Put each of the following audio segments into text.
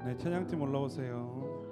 네, 찬양팀 올라오세요.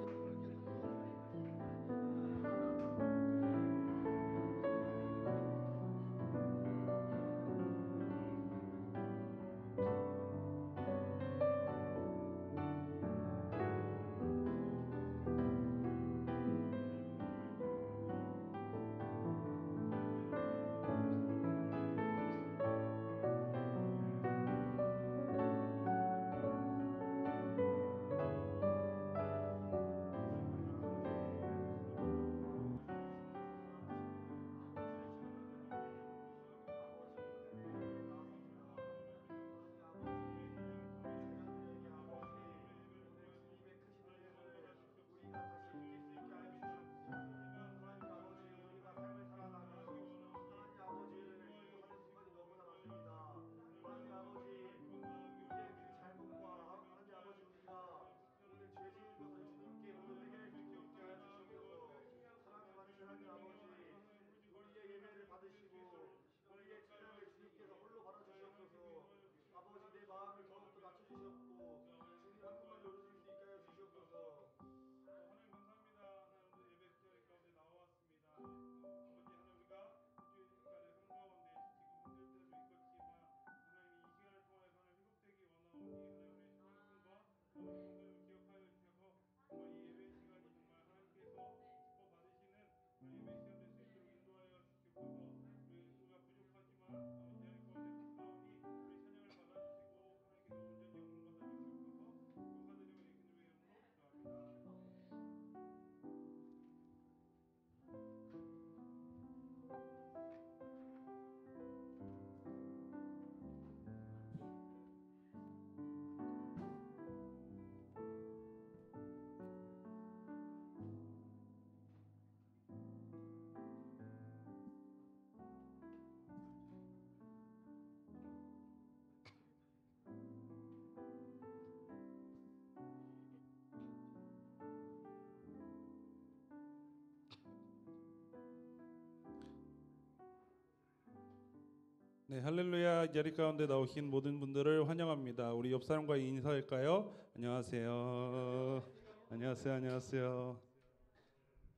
네, 할렐루야. 자리 가운데 나오신 모든 분들을 환영합니다. 우리 옆 사람과 인사할까요? 안녕하세요. 안녕하세요.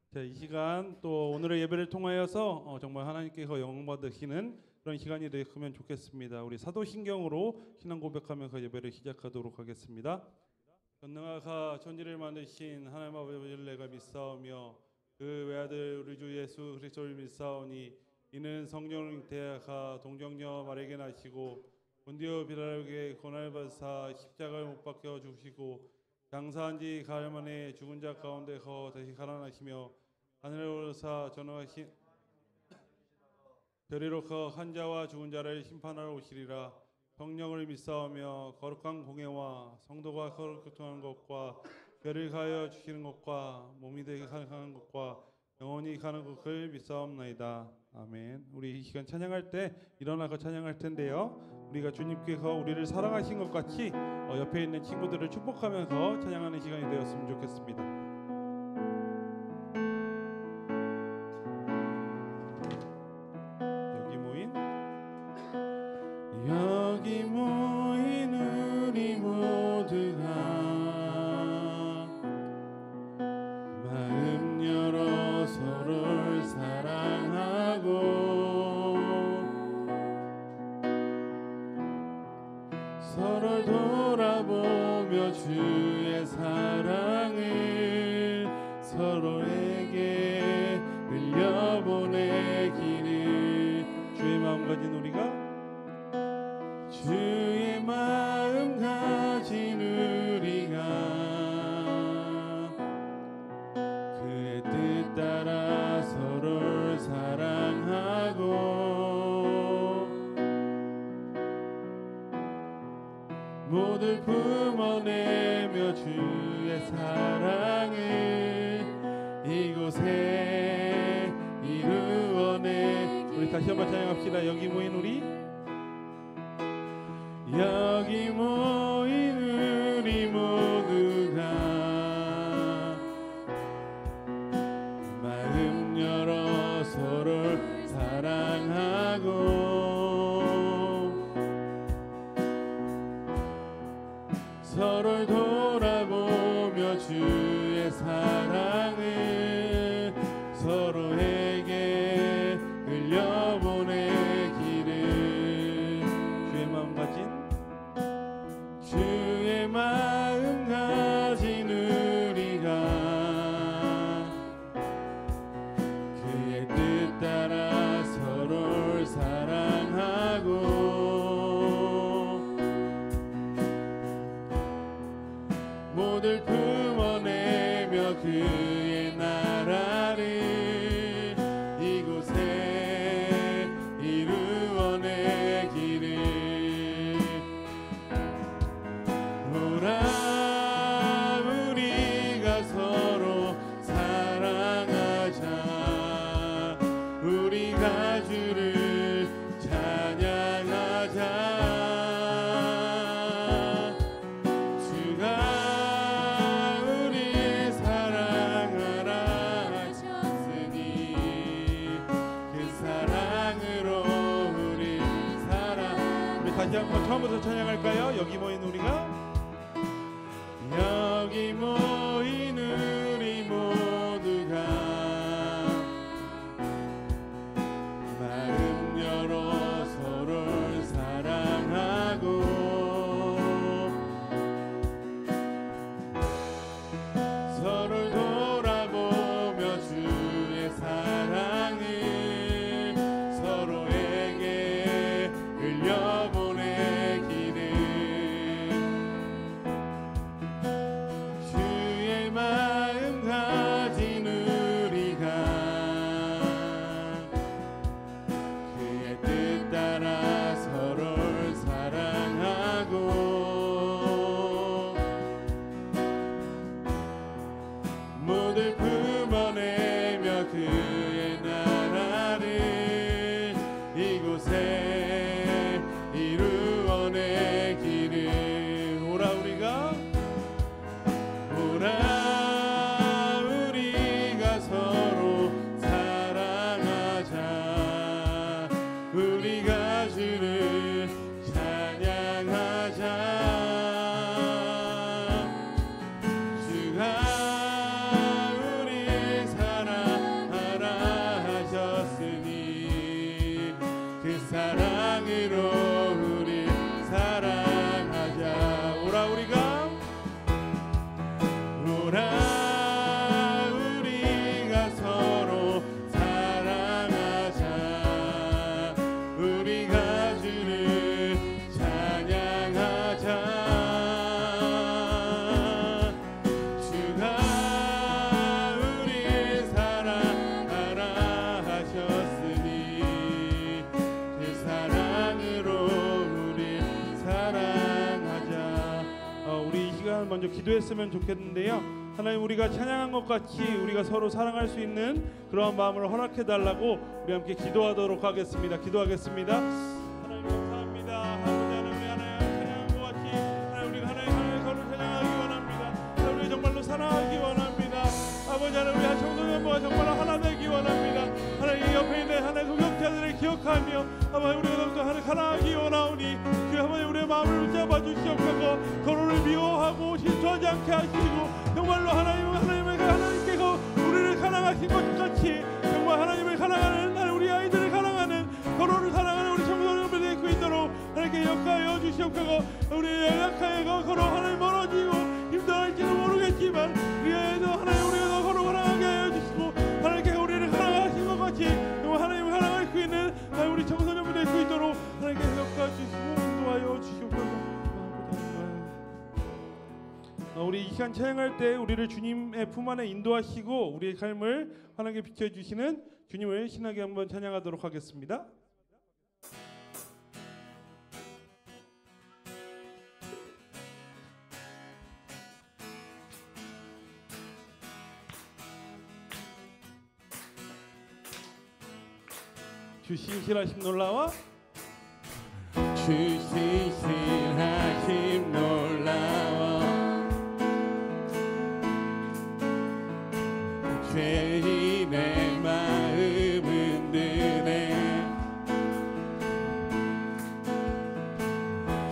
자, 이 시간 또 오늘의 예배를 통하여서 정말 하나님께서 영광 받으시는 그런 시간이 되었으면 좋겠습니다. 우리 사도신경으로 신앙 고백하면서 예배를 시작하도록 하겠습니다. 전능하사 천지를 만드신 하나님 아버지를 내가 믿사오며 그 외아들 우리 주 예수 그리스도를 믿사오니 이는 성령을 잉태하사 동정녀 마리아에게 나시고 본디오 빌라도에게 고난을 받으사 십자가에 못 박혀 죽으시고 장사한 지 가흘 만에 죽은 자 가운데서 다시 살아나시며 하늘에 오르사 전능하신 별이로서 한 자와 죽은 자를 심판하러 오시리라. 성령을 믿사오며 거룩한 공예와 성도가 서로 교통하는 것과 별을 가하여 주시는 것과 몸이 되게 가능한 것과 영원히 가는 것을 믿사옵나이다. 아멘. 우리 이 시간 찬양할 때 일어나서 찬양할 텐데요. 우리가 주님께서 우리를 사랑하신 것 같이 옆에 있는 친구들을 축복하면서 찬양하는 시간이 되었으면 좋겠습니다. 여기 모인 우리 모두가 마음 열어 서로를 사랑하고 서로를 돌아보며 주의 사랑을 서로에게 흘려보내기를 주의 마음 가진 우리가 주의 마음 가진 우리가 그의 뜻 따라 서로를 사랑하고 모두 품어내며 주의 사랑을 이곳에 이루어내. 우리 다시 한번 찬양합시다. 여기 모인 우리, 여기 모인 우리 모두가 마음 열어 서로를 사랑하고 서로를 돌아보며 사랑을 서로에게 흘려보내기를 주의 마음 가진 우리가 그의 뜻 따라 서로를 사랑하고 모두 품어내며 그의 나라를 이곳에 이루어내기를 오라 우리가 서로 사랑하자 우리가 주를 찬양하자 다시 한번 처음부터 찬양할까요? 여기 모인 우리가 여기 모인 우리 모두가 마음 열어 서로를 사랑하고 서로를 돌아보며 주의 사랑을 서로에게 흘려보 모두 품어내며 그의 나라를 이곳에 이루어내기를 오라 우리가 서로 사랑하자 우리가 주를 찬양하자 그 사랑으로 우리 사랑하자 오라 우리가 서로 사랑하자 우리가 주를 찬양하자 주가 우리 사랑하라 하셨으니 그 사랑으로 우리 사랑하자. 우리 이 시간을 먼저 기도했으면 좋겠는데요. 하나님 우리가 찬양한 것 같이 우리가 서로 사랑할 수 있는 그러한 마음을 허락해 달라고 우리 함께 기도하도록 하겠습니다. 기도하겠습니다. 하나님 감사합니다. 아버지 하나님 우리 하나님 찬양한 것 같이 하나님 우리가 하나님 서로 찬양하기 원합니다. 우리 정말로 사랑하기 원합니다. 아버지 하나님 우리 청소년부가 정말로 하나 되기 원합니다. 하나님 옆에 있는 하나님 동역자들을 기억하며 아버지 우리가 더욱더 하나님 사랑하기 원하오니 주 하나님 우리의 마음을 붙잡아 주시옵소서. 서로를 미워하고 실수하지 않게 하시고 정말로 하나님께서 우리를 사랑하신 것 같이 정말 하나님을 사랑하는 우리 아이들을 사랑하는 서로를 사랑하는 우리 청소년들이 될 수 있도록 하나님께 역사하여 주시옵소서. 우리 연약하여 서로 하나님 멀어지고 힘들어할지도 모르겠지만 우리 아이도 하나님 우리가 더 서로 사랑하게 하여 주시고 하나님께서 우리를 사랑하신 것 같이 정말 하나님을 사랑할 수 있는 우리 청소년들이 될 수 있도록 하나님께서 역사해 주시고 인도하여 주시옵소서. 우리 이 시간 찬양할 때 우리를 주님의 품 안에 인도하시고 우리의 삶을 환하게 비춰주시는 주님을 신나게 한번 찬양하도록 하겠습니다. 주 신실하심 놀라와 주 신실하심 놀라워 죄인의 마음 흔드네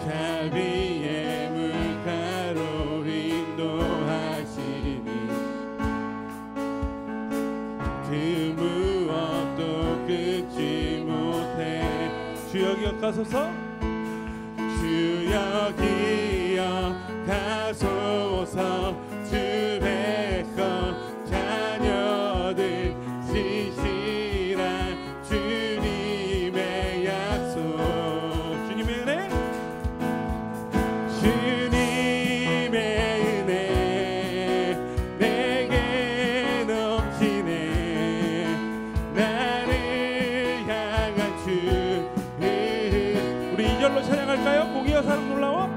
자비의 물가로 인도하시니 기억하소서. 주여 기억하소서. 주 백성 자녀들 신실한 주님의 약속. 주님의 은혜, 주님의 은혜 내게 넘치네. 나를 향한 주. 우리 2절로 찬양할까요? 공의와 사랑 놀라워.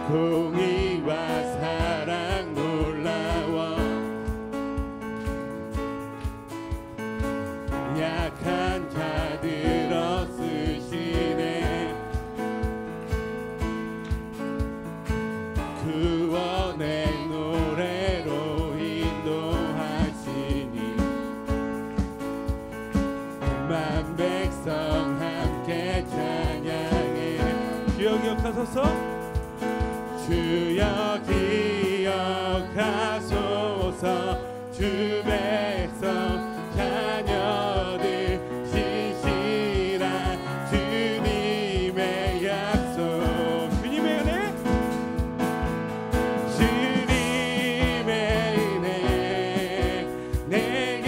공의와 사랑 놀라워. 약한 자들 없으시네. 구원의 노래로 인도하시니 만 백성 함께 찬양해. 주여 기억하소서. 주여 기억하소서. 주 백성 자녀들 신실한 주님의 약속. 주님의 은혜, 주님의 은혜 내게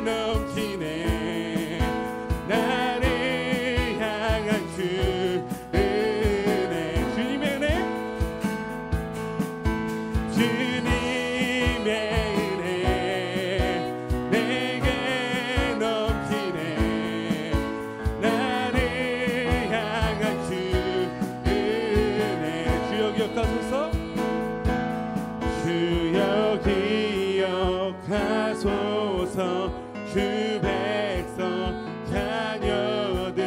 넘치네. 나를 향한 주 은혜. 주님의 은혜, 주님의 은혜 내게 넘치네. 나를 향한 주 은혜. 주여 기억하소서. 주여 기억하소서. 주 백성 자녀들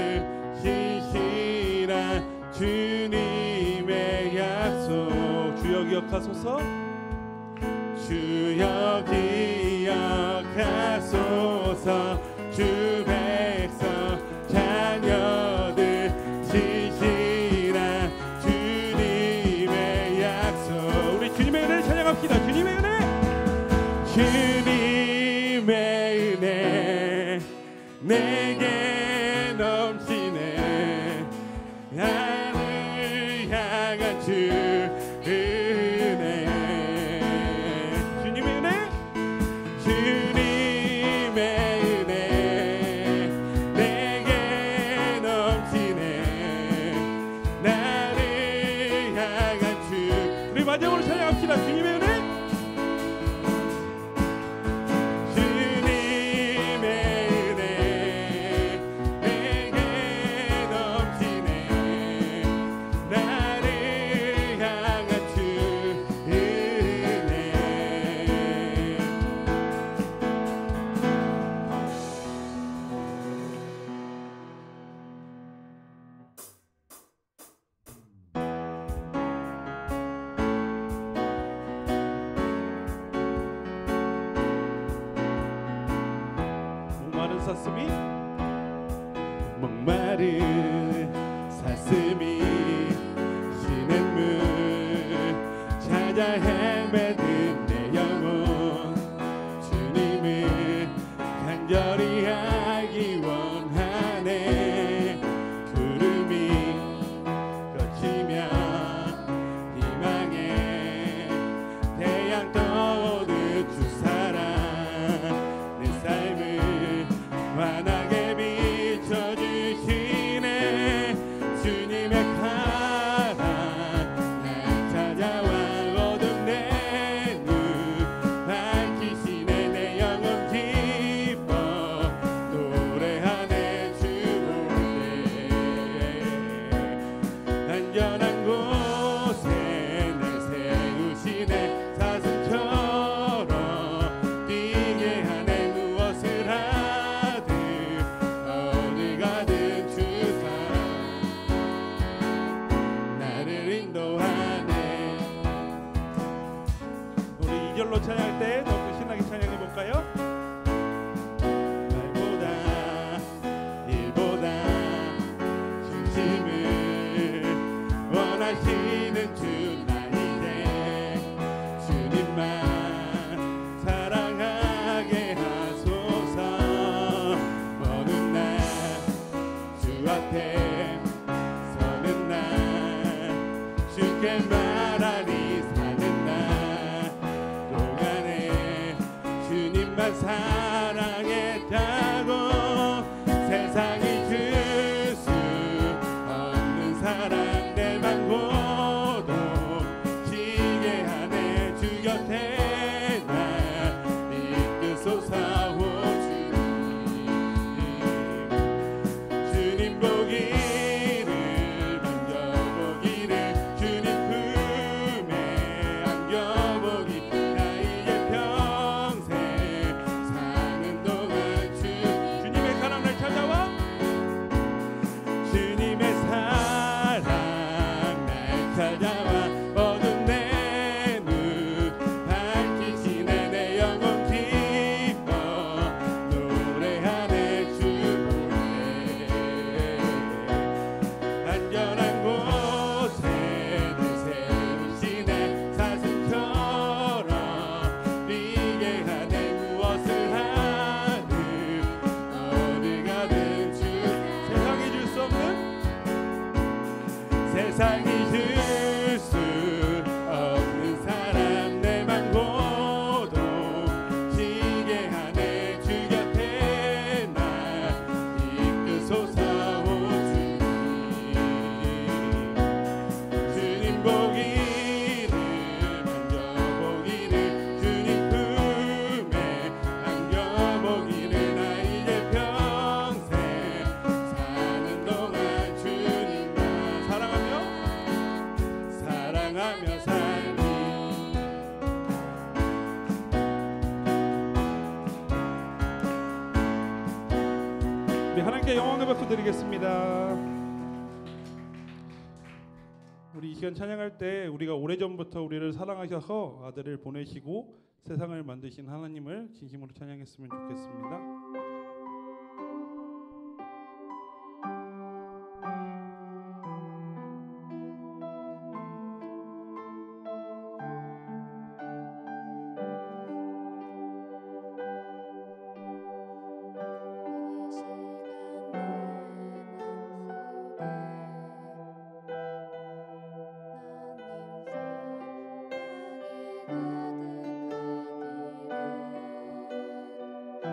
신실한 주님의 약속. 주여 기억하소서. 주여 기억하소서. 주 백성 자녀들 신실한 주님의 약속. 우리 주님의 은혜를 찬양합시다. 주님의 은혜, 주님의 은혜 내게 넘치네. 나를 향한 주 은혜. 주님의 은혜, 주님의 은혜 내게 넘치네. 나를 향한 주. 우리 마지막으로 찬양합시다. 주님의 은혜, 주님의 은혜 내게 넘치네. 나를 향한 주 은혜. 목마른 사슴이 목마른 사슴이 시냇물 찾아 헤매는 내 영혼. 주님을 간절히 알기 원하네. 구름이 걷히면 희망의 태양 떠오르 주 사랑. 내 삶을 환하게 비춰주시네. 주님의 사랑 날 찾아와 어둠 내 눈 밝히시네. 내 영혼 기뻐 노래하네. 주 볼때 안전한 곳에 날 세우시네. 사슴처럼 뛰게 하네. 무엇을 하든 어디 가든 주 사랑 나를 인도하네. 우리 2절로 찬양할 때 더 신나게 찬양해 볼까요? 말보다 일보다 중심을 원하시는 주. 나 이제 주님만 사랑하게 하소서. 어느 날 주께 말하리 사는 날 동안에 주님만 사랑했다고 세상이 줄 수 없는 사랑 내 맘 고독지게 하네 주 곁에 날 이끄소서 오 주님 보기를 반겨보기를 주님 품에 안겨보기 나 이제 평생 사는 동안 주님의 사랑 날 찾아와 주님의 사랑 날 찾아와 어두운 내 눈 밝히시네 내 영혼 기뻐 노래하네 주 보내 안전한 곳에 늘 세우시네 사슴처럼 뛰게 하네 무엇을 하든 어디 가든 주 세상이 줄 수 없는 세상이 줄 수 없는 사람 내 맘 고독지게 하네 주 곁에 날 이끄소서 오 주님 보기를 반겨보기를 주님 품에 안겨보기를 나 이제 평생 사는 동안 주님만 사랑하며 살리 우리 하나님께 영광을 받고 드리겠습니다. 우리 이 시간 찬양할 때 우리가 오래전부터 우리를 사랑하셔서 아들을 보내시고 세상을 만드신 하나님을 진심으로 찬양했으면 좋겠습니다. 이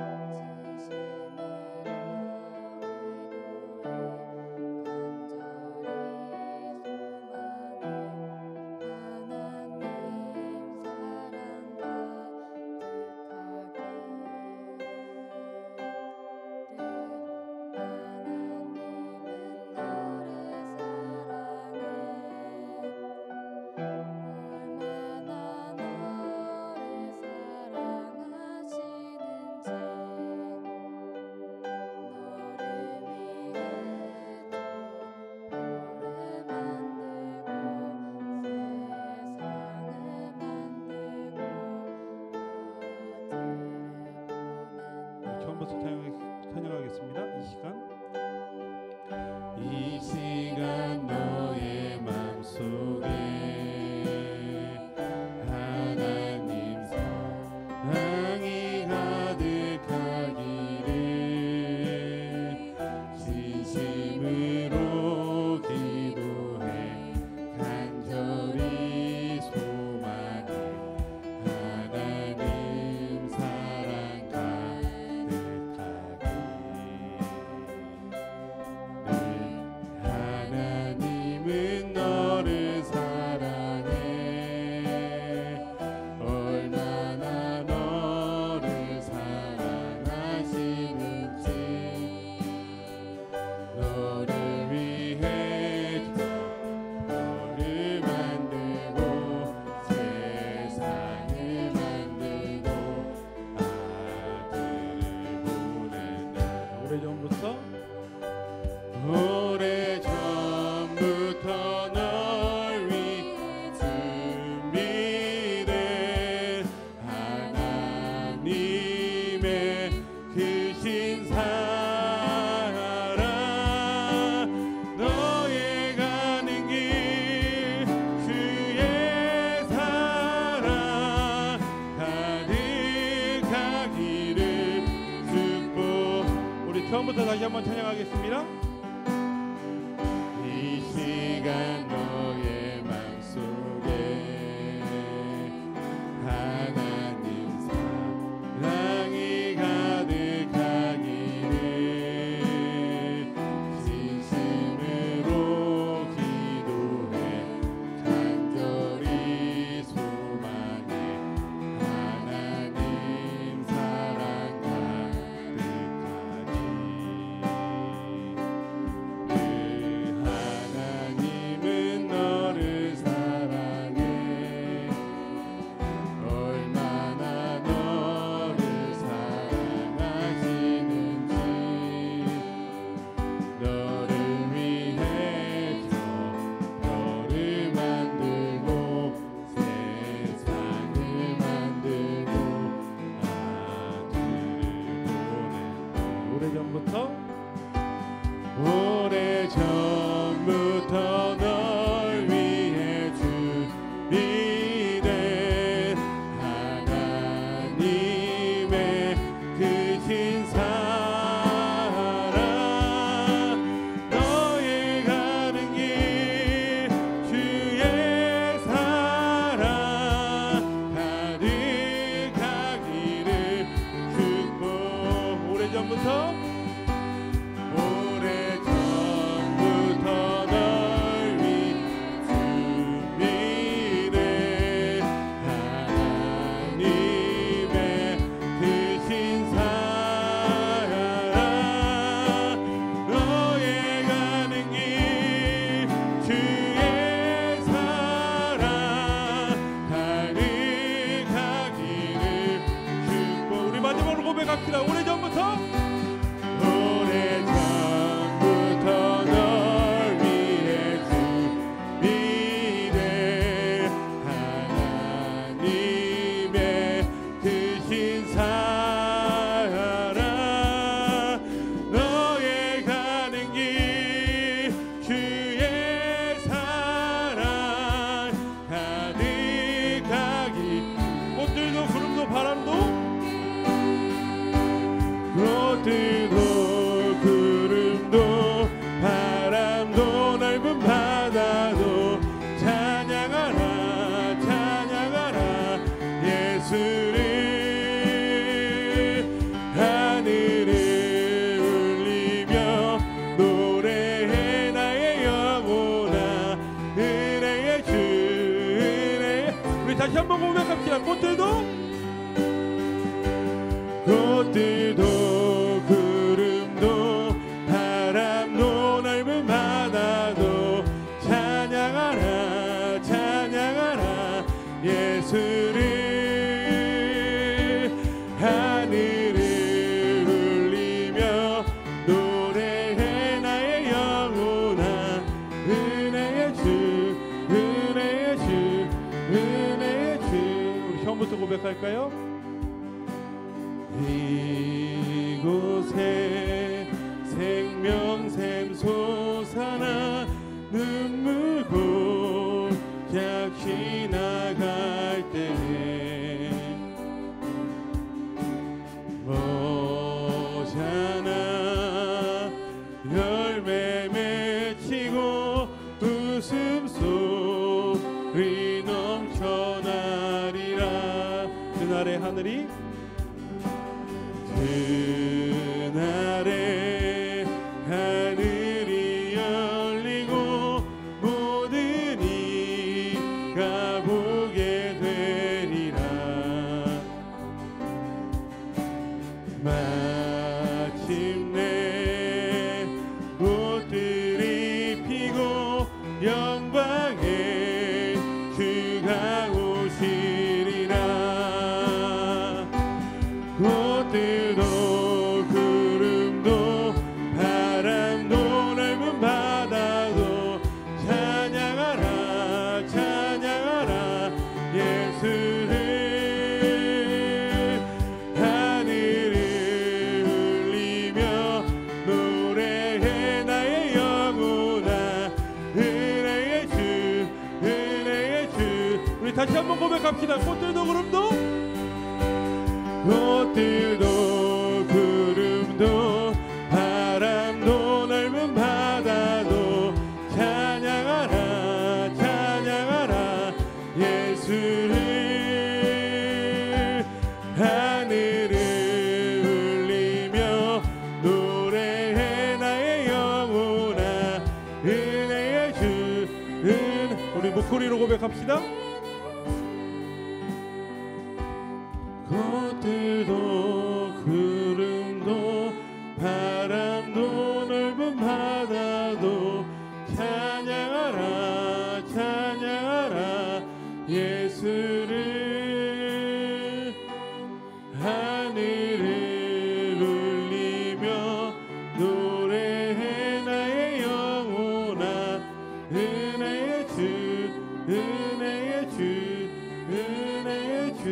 다시 한번 고백합시다. 꽃들도 구름도 바람도 넓은 바다도 찬양하라 찬양하라 예수를 하늘을 울리며 노래해 나의 영혼아 은혜의 주 은혜의 주 은혜의 주. 우리 처음부터 고백할까요? 이곳에 생명샘 솟아나 눈물 고약 지나갈 때에 머잖아 열매 맺히고 웃음소리 넘쳐나리라. 그날의 하늘이 그날에 하늘이 열리고 모든 이가 보게 되리라. 마침내 꽃들이 피고 영광의 주가 오시리라. 꽃들도 구름도 바람도 넓은 바다도 찬양하라 찬양하라 예수를 하늘을 울리며 노래해 나의 영혼아 은혜의 주 은혜의 주. 우리 다시 한번 고백합시다. 꽃들도 구름도 꽃들도 구름도 바람도 넓은 바다도 찬양하라 찬양하라 예수를 하늘을 울리며 노래해 나의 영혼아 은혜의 주 우리 목소리로 고백합시다. 꽃들도 구름도 바람도 넓은 바다도 찬양하라 찬양하라 예수를 하늘을 울리며 노래해 나의 영혼아 은혜의 주 은혜의 주 은혜의 주.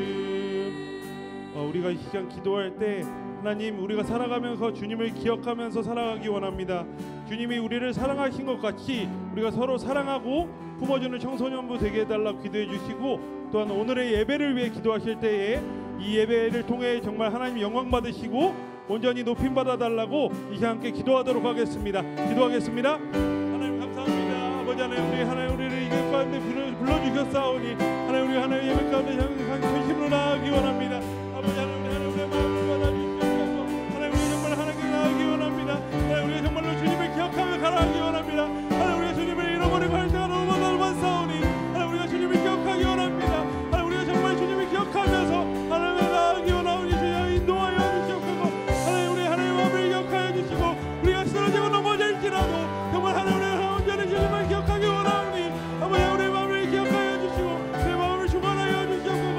우리가 이 시간 기도할 때 하나님 우리가 살아가면서 주님을 기억하면서 살아가기 원합니다. 주님이 우리를 사랑하신 것 같이 우리가 서로 사랑하고 품어주는 청소년부 되게 해달라고 기도해 주시고, 또한 오늘의 예배를 위해 기도하실 때에 이 예배를 통해 정말 하나님 영광 받으시고 온전히 높임 받아달라고 이 시간 함께 기도하도록 하겠습니다. 기도하겠습니다. 하나님 감사합니다. 아버지 하나님, 우리 하나님 우리를 이 가운데 불러주셨사오니 하나님 우리 하나님 예배 가운데 항상 전심으로 나아가기 원합니다. 아버지 하나님 우리의 마음을 받아주시옵소서. 하나님 우리 정말 하나님께 나아가기 원합니다. 하나님 우리가 정말로 주님을 기억하며 살아가기 원합니다. 하나님 우리가 주님을 잃어버리고 할 때가 너무 많사오니 하나님 우리가 주님을 기억하기 원합니다. 하나님 우리가 정말 주님을 기억하면서 하나님을 나아가기 원하오니 주여 인도하여 주시옵소서. 하나님 우리 하나님의 마음을 기억하여 주시고 우리가 쓰러지고 넘어질지라도 정말 하나님 우리가 온전히 주님을 기억하기 원하오니 아버지 우리의 마음을 기억하여 주시고 내 마음을 주관하여 주시옵소서.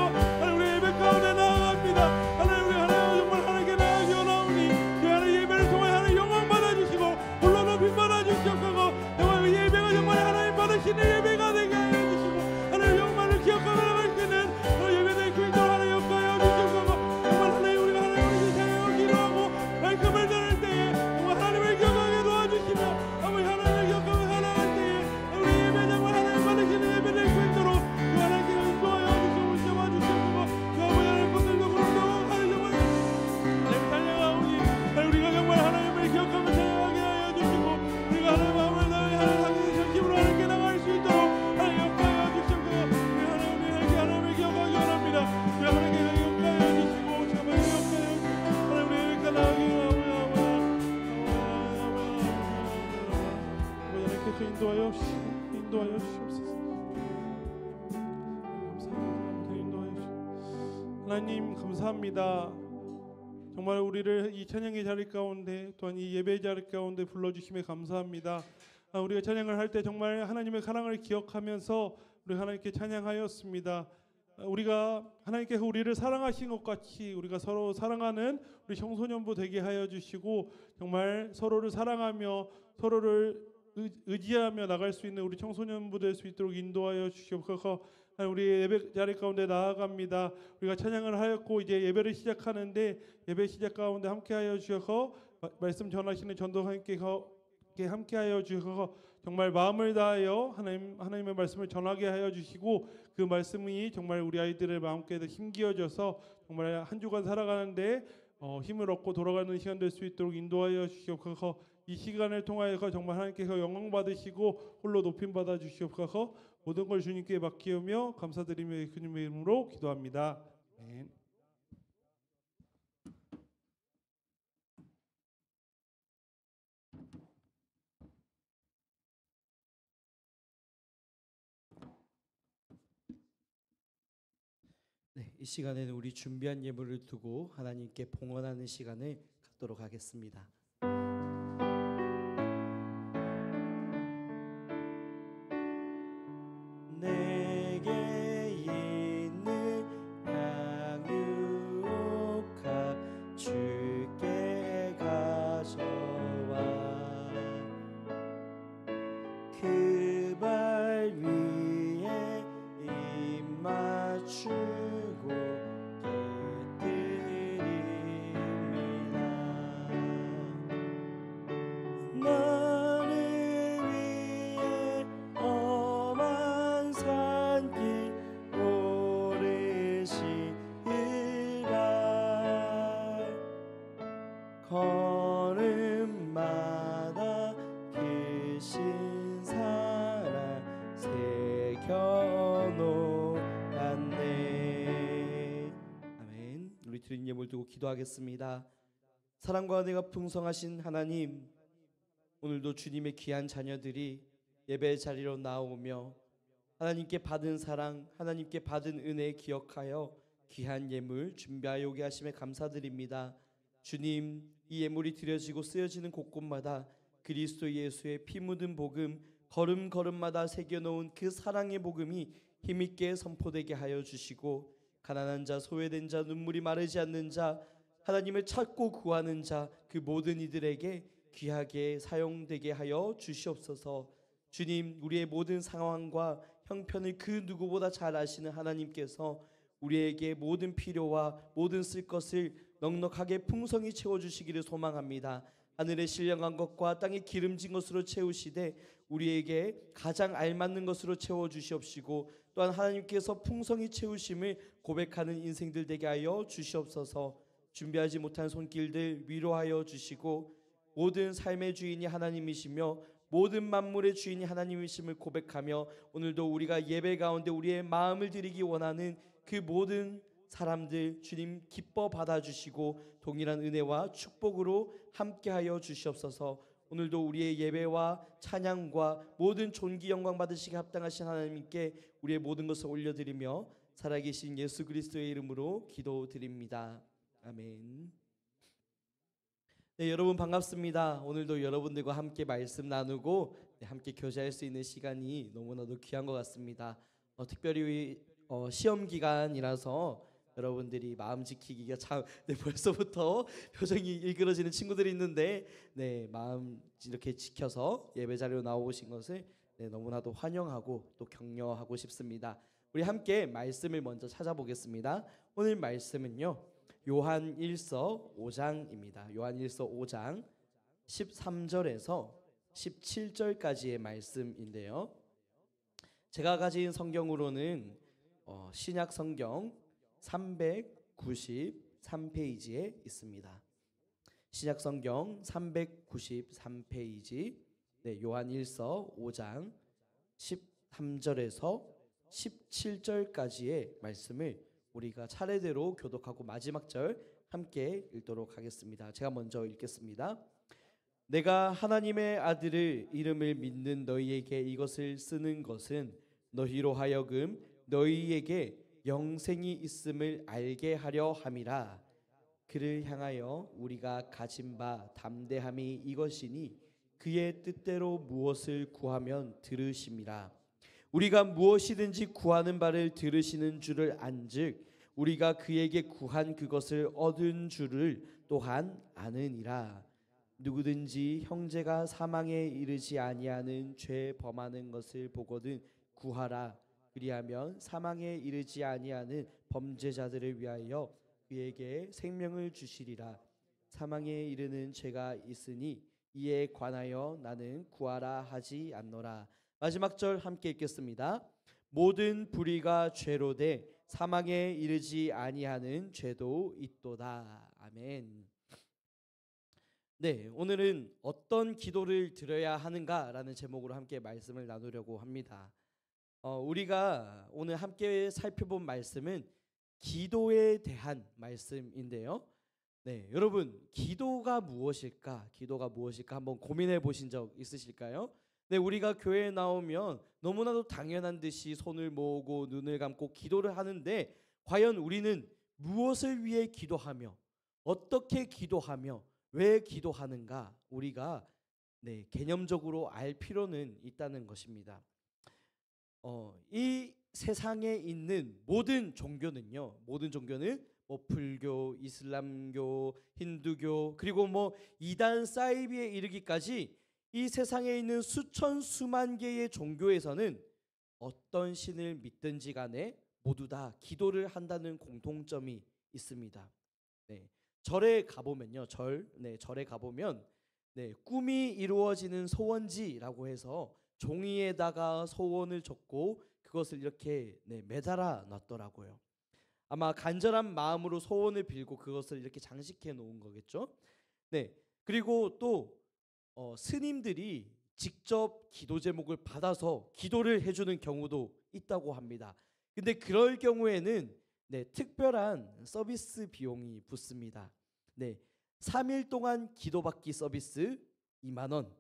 하나님 감사합니다. 정말 우리를 이 찬양의 자리 가운데 또한 이 예배의 자리 가운데 불러주심에 감사합니다. 우리가 찬양을 할 때 정말 하나님의 사랑을 기억하면서 우리 하나님께 찬양하였습니다. 우리가 하나님께서 우리를 사랑하신 것 같이 우리가 서로 사랑하는 우리 청소년부 되게 하여 주시고 정말 서로를 사랑하며 서로를 의지하며 나갈 수 있는 우리 청소년부 될 수 있도록 인도하여 주시옵소서. 우리 예배 자리 가운데 나아갑니다. 우리가 찬양을 하였고 이제 예배를 시작하는데 예배 시작 가운데 함께하여 주셔서 말씀 전하시는 전도사님께 함께하여 주셔서 정말 마음을 다하여 하나님의 말씀을 전하게 하여 주시고 그 말씀이 정말 우리 아이들의 마음속에 힘기어져서 정말 한 주간 살아가는데 힘을 얻고 돌아가는 시간 될 수 있도록 인도하여 주시옵소서. 이 시간을 통하여서 정말 하나님께서 영광 받으시고 홀로 높임 받아 주시옵소서. 모든 걸 주님께 맡기오며 감사드리며 예수님의 이름으로 기도합니다. 아멘. 네, 이 시간에는 우리 준비한 예물을 두고 하나님께 봉헌하는 시간을 갖도록 하겠습니다. 내게 있는 향유옥합 주께 가져와 그 발 위에 입 맞추고 깨뜨립니다. 나를 위해 험한 산길 오르시으라. 걸음마다 크신 사랑 새겨놓았네. 아멘. 우리 드린 예물 두고 기도하겠습니다. 사랑과 은혜가 풍성하신 하나님, 오늘도 주님의 귀한 자녀들이 예배 자리로 나오며 하나님께 받은 사랑, 하나님께 받은 은혜 기억하여 귀한 예물 준비하여 오게 하심에 감사드립니다. 주님, 이 예물이 드려지고 쓰여지는 곳곳마다 그리스도 예수의 피 묻은 복음, 걸음걸음마다 새겨놓은 그 사랑의 복음이 힘있게 선포되게 하여 주시고 가난한 자, 소외된 자, 눈물이 마르지 않는 자, 하나님을 찾고 구하는 자, 그 모든 이들에게 귀하게 사용되게 하여 주시옵소서. 주님, 우리의 모든 상황과 형편을 그 누구보다 잘 아시는 하나님께서 우리에게 모든 필요와 모든 쓸 것을 넉넉하게 풍성히 채워주시기를 소망합니다. 하늘의 신령한 것과 땅의 기름진 것으로 채우시되 우리에게 가장 알맞는 것으로 채워주시옵시고 또한 하나님께서 풍성히 채우심을 고백하는 인생들 되게 하여 주시옵소서. 준비하지 못한 손길들 위로하여 주시고 모든 삶의 주인이 하나님이시며 모든 만물의 주인이 하나님이심을 고백하며 오늘도 우리가 예배 가운데 우리의 마음을 드리기 원하는 그 모든 사람들 주님 기뻐 받아주시고 동일한 은혜와 축복으로 함께하여 주시옵소서. 오늘도 우리의 예배와 찬양과 모든 존귀 영광 받으시기 합당하신 하나님께 우리의 모든 것을 올려드리며 살아계신 예수 그리스도의 이름으로 기도드립니다. 아멘. 네, 여러분 반갑습니다. 오늘도 여러분들과 함께 말씀 나누고 함께 교제할 수 있는 시간이 너무나도 귀한 것 같습니다. 특별히 시험 기간이라서 여러분들이 마음 지키기가 참 벌써부터 표정이 일그러지는 친구들이 있는데 마음 이렇게 지켜서 예배 자리로 나오신 것을 너무나도 환영하고 또 격려하고 싶습니다. 우리 함께 말씀을 먼저 찾아보겠습니다. 오늘 말씀은요, 요한 1서 5장입니다. 요한 1서 5장 13절에서 17절까지의 말씀인데요. 제가 가진 성경으로는 신약 성경 393페이지에 있습니다. 신약 성경 393페이지 요한 1서 5장 13절에서 17절까지의 말씀을 우리가 차례대로 교독하고 마지막 절 함께 읽도록 하겠습니다. 제가 먼저 읽겠습니다. 내가 하나님의 아들의 이름을 믿는 너희에게 이것을 쓰는 것은 너희로 하여금 너희에게 영생이 있음을 알게 하려 함이라. 그를 향하여 우리가 가진 바 담대함이 이것이니 그의 뜻대로 무엇을 구하면 들으심이라. 우리가 무엇이든지 구하는 바를 들으시는 줄을 안즉 우리가 그에게 구한 그것을 얻은 줄을 또한 아느니라. 누구든지 형제가 사망에 이르지 아니하는 죄 범하는 것을 보거든 구하라. 그리하면 사망에 이르지 아니하는 범죄자들을 위하여 그에게 생명을 주시리라. 사망에 이르는 죄가 있으니 이에 관하여 나는 구하라 하지 않노라. 마지막 절 함께 읽겠습니다. 모든 불의가 죄로 돼 사망에 이르지 아니하는 죄도 있도다. 아멘. 네, 오늘은 어떤 기도를 드려야 하는가라는 제목으로 함께 말씀을 나누려고 합니다. 우리가 오늘 함께 살펴본 말씀은 기도에 대한 말씀인데요. 네, 여러분 기도가 무엇일까? 기도가 무엇일까? 한번 고민해 보신 적 있으실까요? 네, 우리가 교회에 나오면 너무나도 당연한 듯이 손을 모으고 눈을 감고 기도를 하는데 과연 우리는 무엇을 위해 기도하며 어떻게 기도하며 왜 기도하는가? 우리가 개념적으로 알 필요는 있다는 것입니다. 이 세상에 있는 모든 종교는요, 모든 종교는 불교, 이슬람교, 힌두교, 그리고 이단 사이비에 이르기까지 이 세상에 있는 수천 수만 개의 종교에서는 어떤 신을 믿든지 간에 모두 다 기도를 한다는 공통점이 있습니다. 네, 절에 가보면요, 절에 가보면 꿈이 이루어지는 소원지라고 해서 종이에다가 소원을 적고 그것을 이렇게 매달아 놨더라고요. 아마 간절한 마음으로 소원을 빌고 그것을 이렇게 장식해 놓은 거겠죠. 네, 그리고 또 스님들이 직접 기도 제목을 받아서 기도를 해주는 경우도 있다고 합니다. 근데 그럴 경우에는 특별한 서비스 비용이 붙습니다. 3일 동안 기도받기 서비스 2만 원,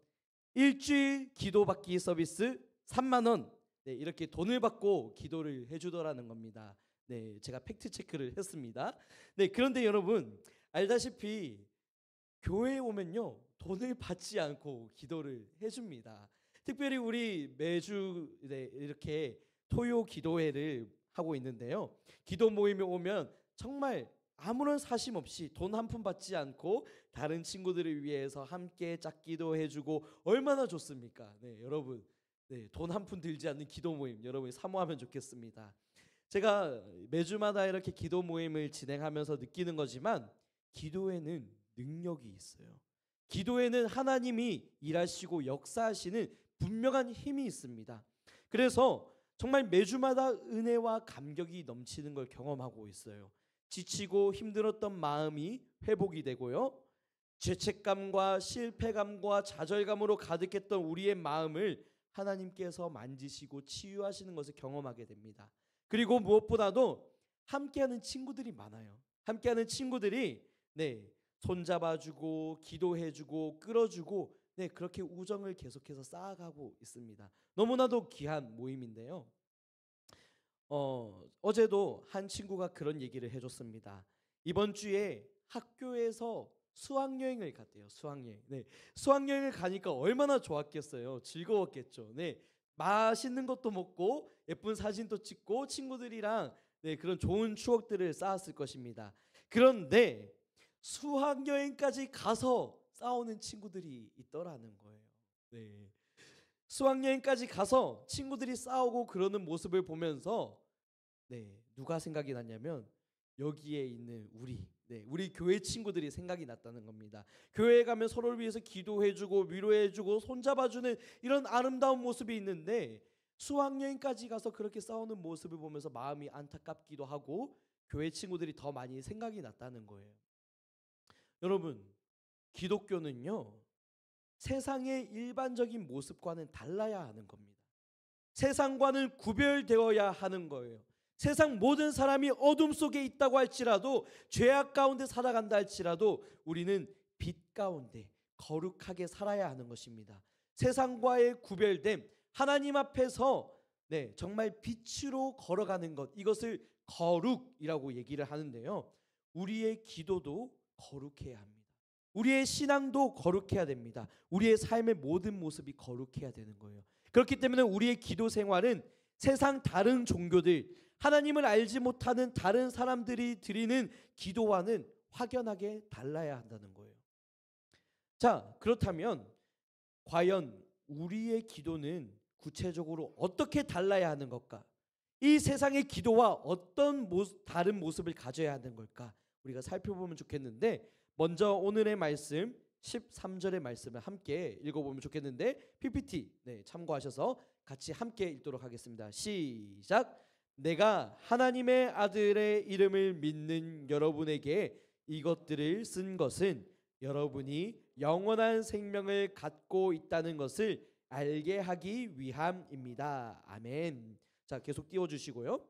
일주일 기도받기 서비스 3만 원, 이렇게 돈을 받고 기도를 해주더라는 겁니다. 제가 팩트 체크를 했습니다. 그런데 여러분 알다시피 교회에 오면요 돈을 받지 않고 기도를 해줍니다. 특별히 우리 매주 이렇게 토요 기도회를 하고 있는데요. 기도 모임에 오면 정말 아무런 사심 없이 돈 한 푼 받지 않고 다른 친구들을 위해서 함께 짝기도 해주고 얼마나 좋습니까? 여러분 돈 한 푼 들지 않는 기도 모임 여러분이 사모하면 좋겠습니다. 제가 매주마다 이렇게 기도 모임을 진행하면서 느끼는 거지만 기도에는 능력이 있어요. 기도에는 하나님이 일하시고 역사하시는 분명한 힘이 있습니다. 그래서 정말 매주마다 은혜와 감격이 넘치는 걸 경험하고 있어요. 지치고 힘들었던 마음이 회복이 되고요. 죄책감과 실패감과 좌절감으로 가득했던 우리의 마음을 하나님께서 만지시고 치유하시는 것을 경험하게 됩니다. 그리고 무엇보다도 함께하는 친구들이 많아요. 함께하는 친구들이 손잡아주고 기도해주고 끌어주고 그렇게 우정을 계속해서 쌓아가고 있습니다. 너무나도 귀한 모임인데요. 어제도 한 친구가 그런 얘기를 해줬습니다. 이번 주에 학교에서 수학여행을 갔대요. 수학여행. 수학여행을 가니까 얼마나 좋았겠어요. 즐거웠겠죠. 맛있는 것도 먹고 예쁜 사진도 찍고 친구들이랑 그런 좋은 추억들을 쌓았을 것입니다. 그런데 수학여행까지 가서 싸우는 친구들이 있더라는 거예요. 수학여행까지 가서 친구들이 싸우고 그러는 모습을 보면서 누가 생각이 났냐면 여기에 있는 우리 교회 친구들이 생각이 났다는 겁니다. 교회에 가면 서로를 위해서 기도해주고 위로해주고 손잡아주는 이런 아름다운 모습이 있는데 수학여행까지 가서 그렇게 싸우는 모습을 보면서 마음이 안타깝기도 하고 교회 친구들이 더 많이 생각이 났다는 거예요. 여러분 기독교는요 세상의 일반적인 모습과는 달라야 하는 겁니다. 세상과는 구별되어야 하는 거예요. 세상 모든 사람이 어둠 속에 있다고 할지라도 죄악 가운데 살아간다 할지라도 우리는 빛 가운데 거룩하게 살아야 하는 것입니다. 세상과의 구별됨, 하나님 앞에서 네, 정말 빛으로 걸어가는 것, 이것을 거룩이라고 얘기를 하는데요. 우리의 기도도 거룩해야 합니다. 우리의 신앙도 거룩해야 됩니다. 우리의 삶의 모든 모습이 거룩해야 되는 거예요. 그렇기 때문에 우리의 기도 생활은 세상 다른 종교들, 하나님을 알지 못하는 다른 사람들이 드리는 기도와는 확연하게 달라야 한다는 거예요. 자, 그렇다면 과연 우리의 기도는 구체적으로 어떻게 달라야 하는 것까? 이 세상의 기도와 어떤 다른 모습을 가져야 하는 걸까? 우리가 살펴보면 좋겠는데, 먼저 오늘의 말씀 13절의 말씀을 함께 읽어보면 좋겠는데, PPT 참고하셔서 같이 함께 읽도록 하겠습니다. 시작. 내가 하나님의 아들의 이름을 믿는 여러분에게 이것들을 쓴 것은 여러분이 영원한 생명을 갖고 있다는 것을 알게 하기 위함입니다. 아멘. 자, 계속 띄워주시고요.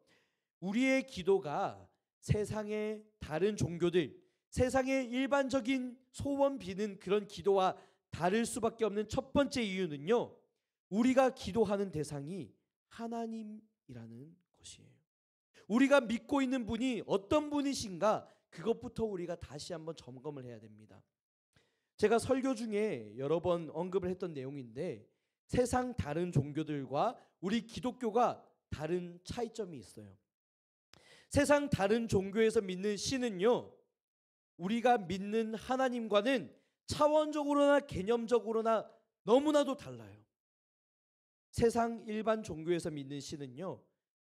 우리의 기도가 세상의 다른 종교들, 세상의 일반적인 소원 비는 그런 기도와 다를 수밖에 없는 첫 번째 이유는요, 우리가 기도하는 대상이 하나님이라는 것이에요. 우리가 믿고 있는 분이 어떤 분이신가, 그것부터 우리가 다시 한번 점검을 해야 됩니다. 제가 설교 중에 여러 번 언급을 했던 내용인데, 세상 다른 종교들과 우리 기독교가 다른 차이점이 있어요. 세상 다른 종교에서 믿는 신은요, 우리가 믿는 하나님과는 차원적으로나 개념적으로나 너무나도 달라요. 세상 일반 종교에서 믿는 신은요,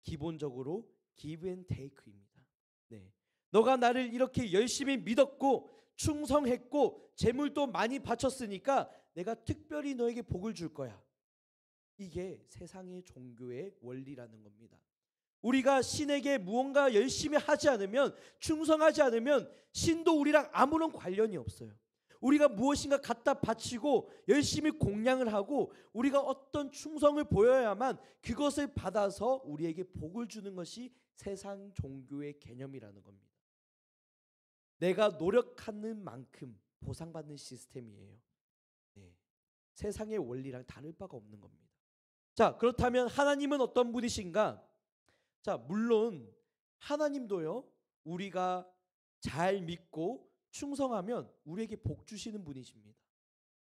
기본적으로 give and take입니다. 네. 너가 나를 이렇게 열심히 믿었고 충성했고 재물도 많이 바쳤으니까 내가 특별히 너에게 복을 줄 거야. 이게 세상의 종교의 원리라는 겁니다. 우리가 신에게 무언가 열심히 하지 않으면, 충성하지 않으면 신도 우리랑 아무런 관련이 없어요. 우리가 무엇인가 갖다 바치고 열심히 공양을 하고 우리가 어떤 충성을 보여야만 그것을 받아서 우리에게 복을 주는 것이 세상 종교의 개념이라는 겁니다. 내가 노력하는 만큼 보상받는 시스템이에요. 네. 세상의 원리랑 다를 바가 없는 겁니다. 자, 그렇다면 하나님은 어떤 분이신가? 자, 물론 하나님도요, 우리가 잘 믿고 충성하면 우리에게 복 주시는 분이십니다.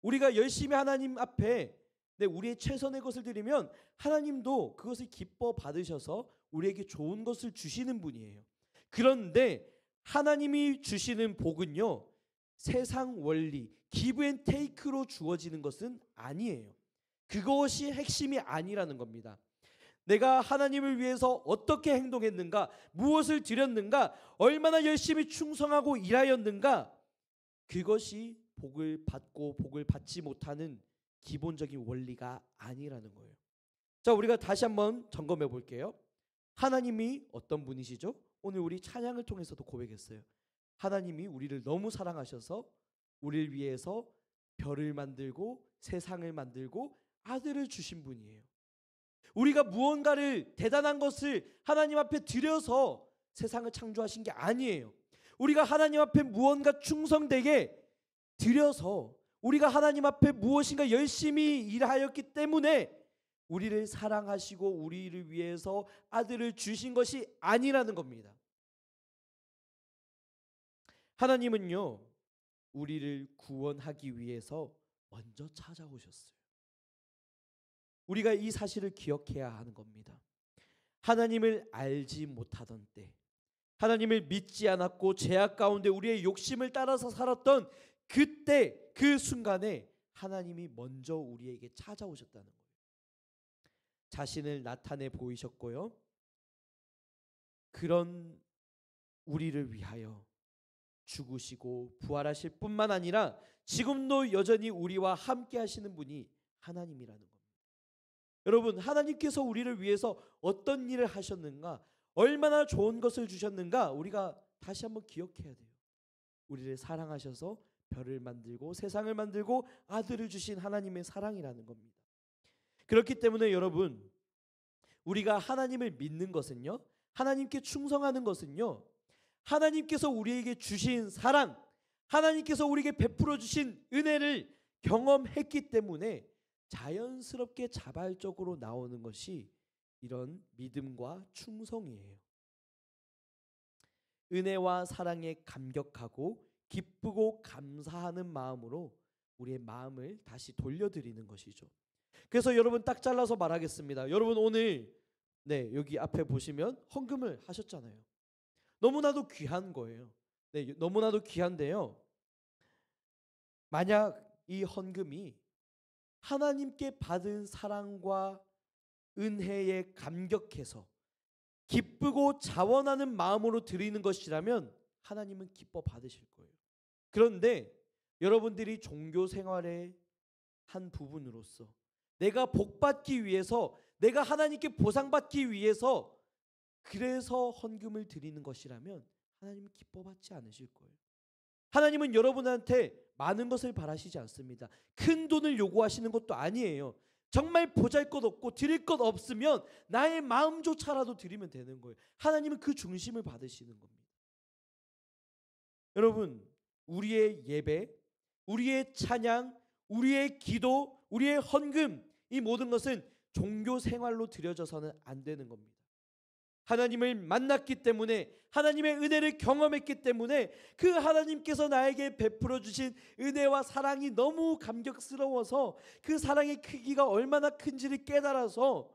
우리가 열심히 하나님 앞에 우리의 최선의 것을 드리면 하나님도 그것을 기뻐 받으셔서 우리에게 좋은 것을 주시는 분이에요. 그런데 하나님이 주시는 복은요, 세상 원리, give and take로 주어지는 것은 아니에요. 그것이 핵심이 아니라는 겁니다. 내가 하나님을 위해서 어떻게 행동했는가, 무엇을 드렸는가, 얼마나 열심히 충성하고 일하였는가, 그것이 복을 받고 복을 받지 못하는 기본적인 원리가 아니라는 거예요. 자, 우리가 다시 한번 점검해 볼게요. 하나님이 어떤 분이시죠? 오늘 우리 찬양을 통해서도 고백했어요. 하나님이 우리를 너무 사랑하셔서 우리를 위해서 별을 만들고 세상을 만들고 아들을 주신 분이에요. 우리가 무언가를 대단한 것을 하나님 앞에 드려서 세상을 창조하신 게 아니에요. 우리가 하나님 앞에 무언가 충성되게 드려서, 우리가 하나님 앞에 무엇인가 열심히 일하였기 때문에 우리를 사랑하시고 우리를 위해서 아들을 주신 것이 아니라는 겁니다. 하나님은요, 우리를 구원하기 위해서 먼저 찾아오셨어요. 우리가 이 사실을 기억해야 하는 겁니다. 하나님을 알지 못하던 때, 하나님을 믿지 않았고 죄악 가운데 우리의 욕심을 따라서 살았던 그때, 그 순간에 하나님이 먼저 우리에게 찾아오셨다는 거예요. 자신을 나타내 보이셨고요, 그런 우리를 위하여 죽으시고 부활하실 뿐만 아니라 지금도 여전히 우리와 함께 하시는 분이 하나님이라는 겁니다. 여러분, 하나님께서 우리를 위해서 어떤 일을 하셨는가, 얼마나 좋은 것을 주셨는가, 우리가 다시 한번 기억해야 돼요. 우리를 사랑하셔서 별을 만들고 세상을 만들고 아들을 주신 하나님의 사랑이라는 겁니다. 그렇기 때문에 여러분, 우리가 하나님을 믿는 것은요, 하나님께 충성하는 것은요, 하나님께서 우리에게 주신 사랑, 하나님께서 우리에게 베풀어 주신 은혜를 경험했기 때문에 자연스럽게 자발적으로 나오는 것이 이런 믿음과 충성이에요. 은혜와 사랑에 감격하고 기쁘고 감사하는 마음으로 우리의 마음을 다시 돌려드리는 것이죠. 그래서 여러분 딱 잘라서 말하겠습니다. 여러분 오늘 여기 앞에 보시면 헌금을 하셨잖아요. 너무나도 귀한 거예요. 너무나도 귀한데요. 만약 이 헌금이 하나님께 받은 사랑과 은혜에 감격해서 기쁘고 자원하는 마음으로 드리는 것이라면 하나님은 기뻐 받으실 거예요. 그런데 여러분들이 종교 생활의 한 부분으로서 내가 복받기 위해서, 내가 하나님께 보상받기 위해서 그래서 헌금을 드리는 것이라면 하나님은 기뻐 받지 않으실 거예요. 하나님은 여러분한테 많은 것을 바라시지 않습니다. 큰 돈을 요구하시는 것도 아니에요. 정말 보잘것없고 드릴 것 없으면 나의 마음조차라도 드리면 되는 거예요. 하나님은 그 중심을 받으시는 겁니다. 여러분, 우리의 예배, 우리의 찬양, 우리의 기도, 우리의 헌금, 이 모든 것은 종교 생활로 드려져서는 안 되는 겁니다. 하나님을 만났기 때문에, 하나님의 은혜를 경험했기 때문에 그 하나님께서 나에게 베풀어 주신 은혜와 사랑이 너무 감격스러워서 그 사랑의 크기가 얼마나 큰지를 깨달아서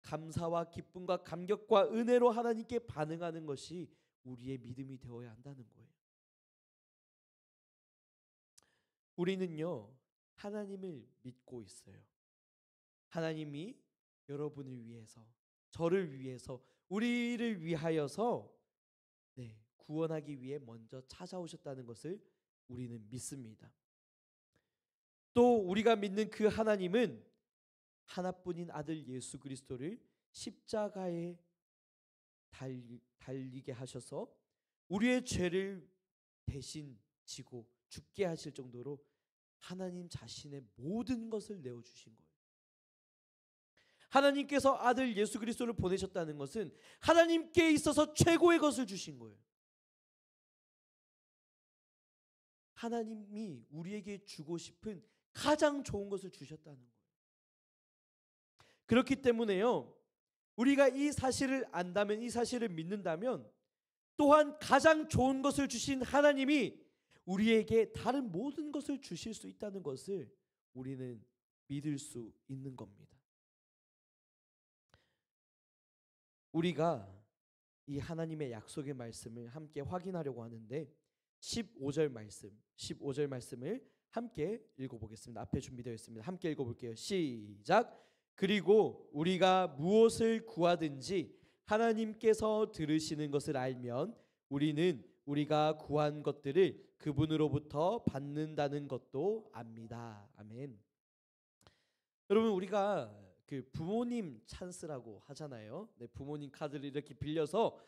감사와 기쁨과 감격과 은혜로 하나님께 반응하는 것이 우리의 믿음이 되어야 한다는 거예요. 우리는요, 하나님을 믿고 있어요. 하나님이 여러분을 위해서, 저를 위해서, 우리를 위하여서 구원하기 위해 먼저 찾아오셨다는 것을 우리는 믿습니다. 또 우리가 믿는 그 하나님은 하나뿐인 아들 예수 그리스도를 십자가에 달리게 하셔서 우리의 죄를 대신 지고 죽게 하실 정도로 하나님 자신의 모든 것을 내어주신 거예요. 하나님께서 아들 예수 그리스도를 보내셨다는 것은 하나님께 있어서 최고의 것을 주신 거예요. 하나님이 우리에게 주고 싶은 가장 좋은 것을 주셨다는 거예요. 그렇기 때문에요, 우리가 이 사실을 안다면, 이 사실을 믿는다면 또한 가장 좋은 것을 주신 하나님이 우리에게 다른 모든 것을 주실 수 있다는 것을 우리는 믿을 수 있는 겁니다. 우리가 이 하나님의 약속의 말씀을 함께 확인하려고 하는데 15절 말씀을 함께 읽어보겠습니다. 앞에 준비되어 있습니다. 함께 읽어볼게요. 시작. 그리고 우리가 무엇을 구하든지 하나님께서 들으시는 것을 알면 우리는 우리가 구한 것들을 그분으로부터 받는다는 것도 압니다. 아멘. 여러분, 우리가 그 부모님 찬스라고 하잖아요. 부모님 카드를 이렇게 빌려서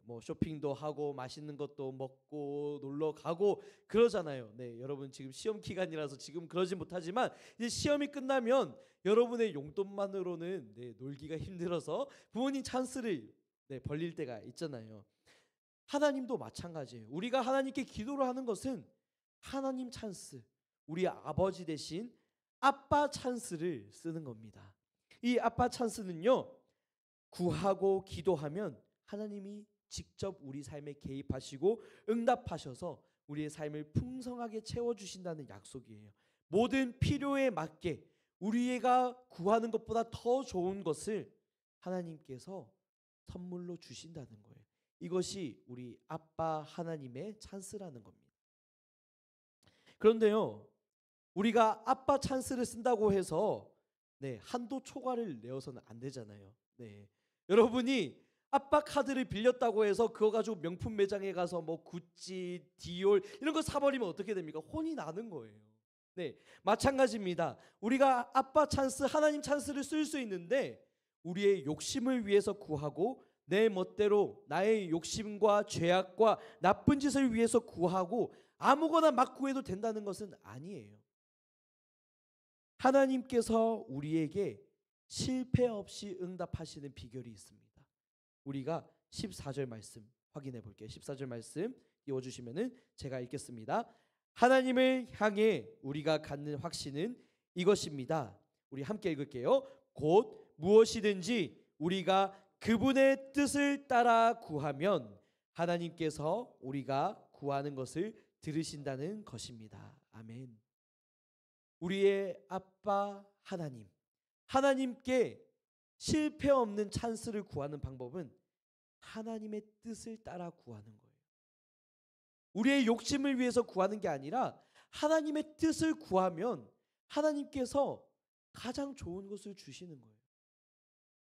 뭐 쇼핑도 하고 맛있는 것도 먹고 놀러 가고 그러잖아요. 여러분 지금 시험 기간이라서 지금 그러지 못하지만 이제 시험이 끝나면 여러분의 용돈만으로는 놀기가 힘들어서 부모님 찬스를 벌릴 때가 있잖아요. 하나님도 마찬가지예요. 우리가 하나님께 기도를 하는 것은 하나님 찬스, 우리 아버지 대신 아빠 찬스를 쓰는 겁니다. 이 아빠 찬스는요, 구하고 기도하면 하나님이 직접 우리 삶에 개입하시고 응답하셔서 우리의 삶을 풍성하게 채워주신다는 약속이에요. 모든 필요에 맞게 우리가 구하는 것보다 더 좋은 것을 하나님께서 선물로 주신다는 거예요. 이것이 우리 아빠 하나님의 찬스라는 겁니다. 그런데요, 우리가 아빠 찬스를 쓴다고 해서 한도 초과를 내어서는 안 되잖아요. 여러분이 아빠 카드를 빌렸다고 해서 그거 가지고 명품 매장에 가서 뭐 구찌, 디올 이런 거 사버리면 어떻게 됩니까? 혼이 나는 거예요. 마찬가지입니다. 우리가 아빠 찬스, 하나님 찬스를 쓸 수 있는데 우리의 욕심을 위해서 구하고 내 멋대로 나의 욕심과 죄악과 나쁜 짓을 위해서 구하고 아무거나 막 구해도 된다는 것은 아니에요. 하나님께서 우리에게 실패 없이 응답하시는 비결이 있습니다. 우리가 14절 말씀 확인해 볼게요. 14절 말씀 띄워주시면은 제가 읽겠습니다. 하나님을 향해 우리가 갖는 확신은 이것입니다. 우리 함께 읽을게요. 곧 무엇이든지 우리가 그분의 뜻을 따라 구하면 하나님께서 우리가 구하는 것을 들으신다는 것입니다. 아멘. 우리의 아빠 하나님, 하나님께 실패 없는 찬스를 구하는 방법은 하나님의 뜻을 따라 구하는 거예요. 우리의 욕심을 위해서 구하는 게 아니라 하나님의 뜻을 구하면 하나님께서 가장 좋은 것을 주시는 거예요.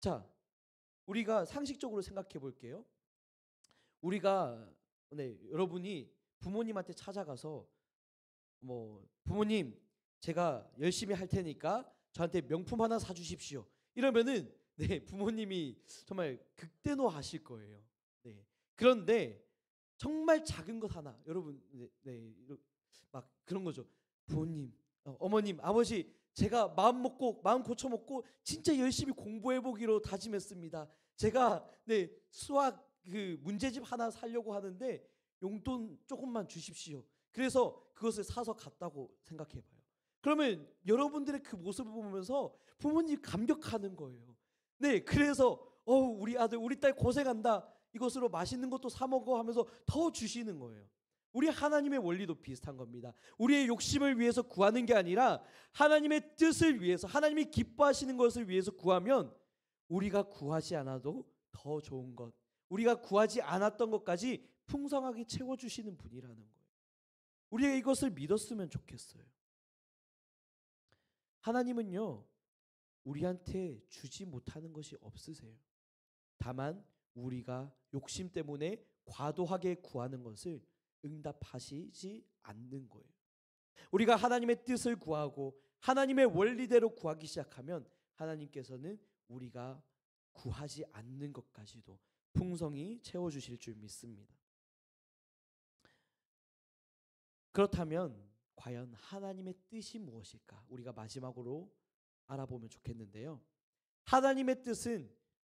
자, 우리가 상식적으로 생각해 볼게요. 우리가 여러분이 부모님한테 찾아가서 부모님 제가 열심히 할 테니까 저한테 명품 하나 사주십시오. 이러면은 부모님이 정말 극대노하실 거예요. 그런데 정말 작은 것 하나, 여러분 막 그런 거죠. 부모님, 어머님, 아버지, 제가 마음 고쳐 먹고 진짜 열심히 공부해 보기로 다짐했습니다. 제가 수학 그 문제집 하나 사려고 하는데 용돈 조금만 주십시오. 그래서 그것을 사서 갔다고 생각해 봐요. 그러면 여러분들의 그 모습을 보면서 부모님이 감격하는 거예요. 그래서 우리 아들, 우리 딸 고생한다. 이것으로 맛있는 것도 사 먹어 하면서 더 주시는 거예요. 우리 하나님의 원리도 비슷한 겁니다. 우리의 욕심을 위해서 구하는 게 아니라 하나님의 뜻을 위해서, 하나님이 기뻐하시는 것을 위해서 구하면 우리가 구하지 않아도 더 좋은 것, 우리가 구하지 않았던 것까지 풍성하게 채워주시는 분이라는 거예요. 우리가 이것을 믿었으면 좋겠어요. 하나님은요, 우리한테 주지 못하는 것이 없으세요. 다만 우리가 욕심 때문에 과도하게 구하는 것을 응답하시지 않는 거예요. 우리가 하나님의 뜻을 구하고 하나님의 원리대로 구하기 시작하면 하나님께서는 우리가 구하지 않는 것까지도 풍성히 채워주실 줄 믿습니다. 그렇다면 과연 하나님의 뜻이 무엇일까? 우리가 마지막으로 알아보면 좋겠는데요. 하나님의 뜻은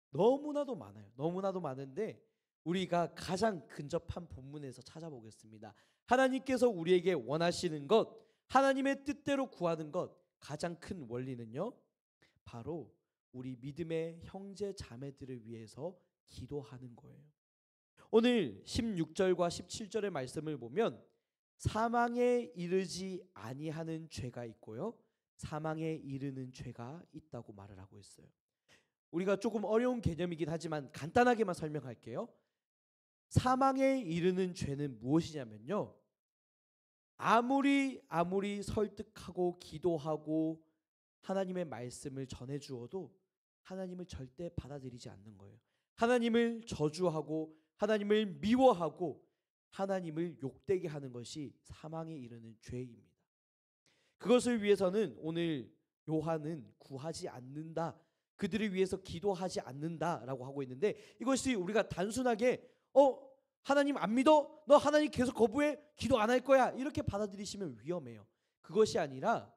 너무나도 많아요. 너무나도 많은데 우리가 가장 근접한 본문에서 찾아보겠습니다. 하나님께서 우리에게 원하시는 것, 하나님의 뜻대로 구하는 것, 가장 큰 원리는요, 바로 우리 믿음의 형제 자매들을 위해서 기도하는 거예요. 오늘 16절과 17절의 말씀을 보면 사망에 이르지 아니하는 죄가 있고요, 사망에 이르는 죄가 있다고 말을 하고 있어요. 우리가 조금 어려운 개념이긴 하지만 간단하게만 설명할게요. 사망에 이르는 죄는 무엇이냐면요, 아무리 설득하고 기도하고 하나님의 말씀을 전해주어도 하나님을 절대 받아들이지 않는 거예요. 하나님을 저주하고 하나님을 미워하고 하나님을 욕되게 하는 것이 사망에 이르는 죄입니다. 그것을 위해서는 오늘 요한은 구하지 않는다, 그들을 위해서 기도하지 않는다라고 하고 있는데, 이것이 우리가 단순하게 하나님 안 믿어? 너 하나님 계속 거부해? 기도 안 할 거야? 이렇게 받아들이시면 위험해요. 그것이 아니라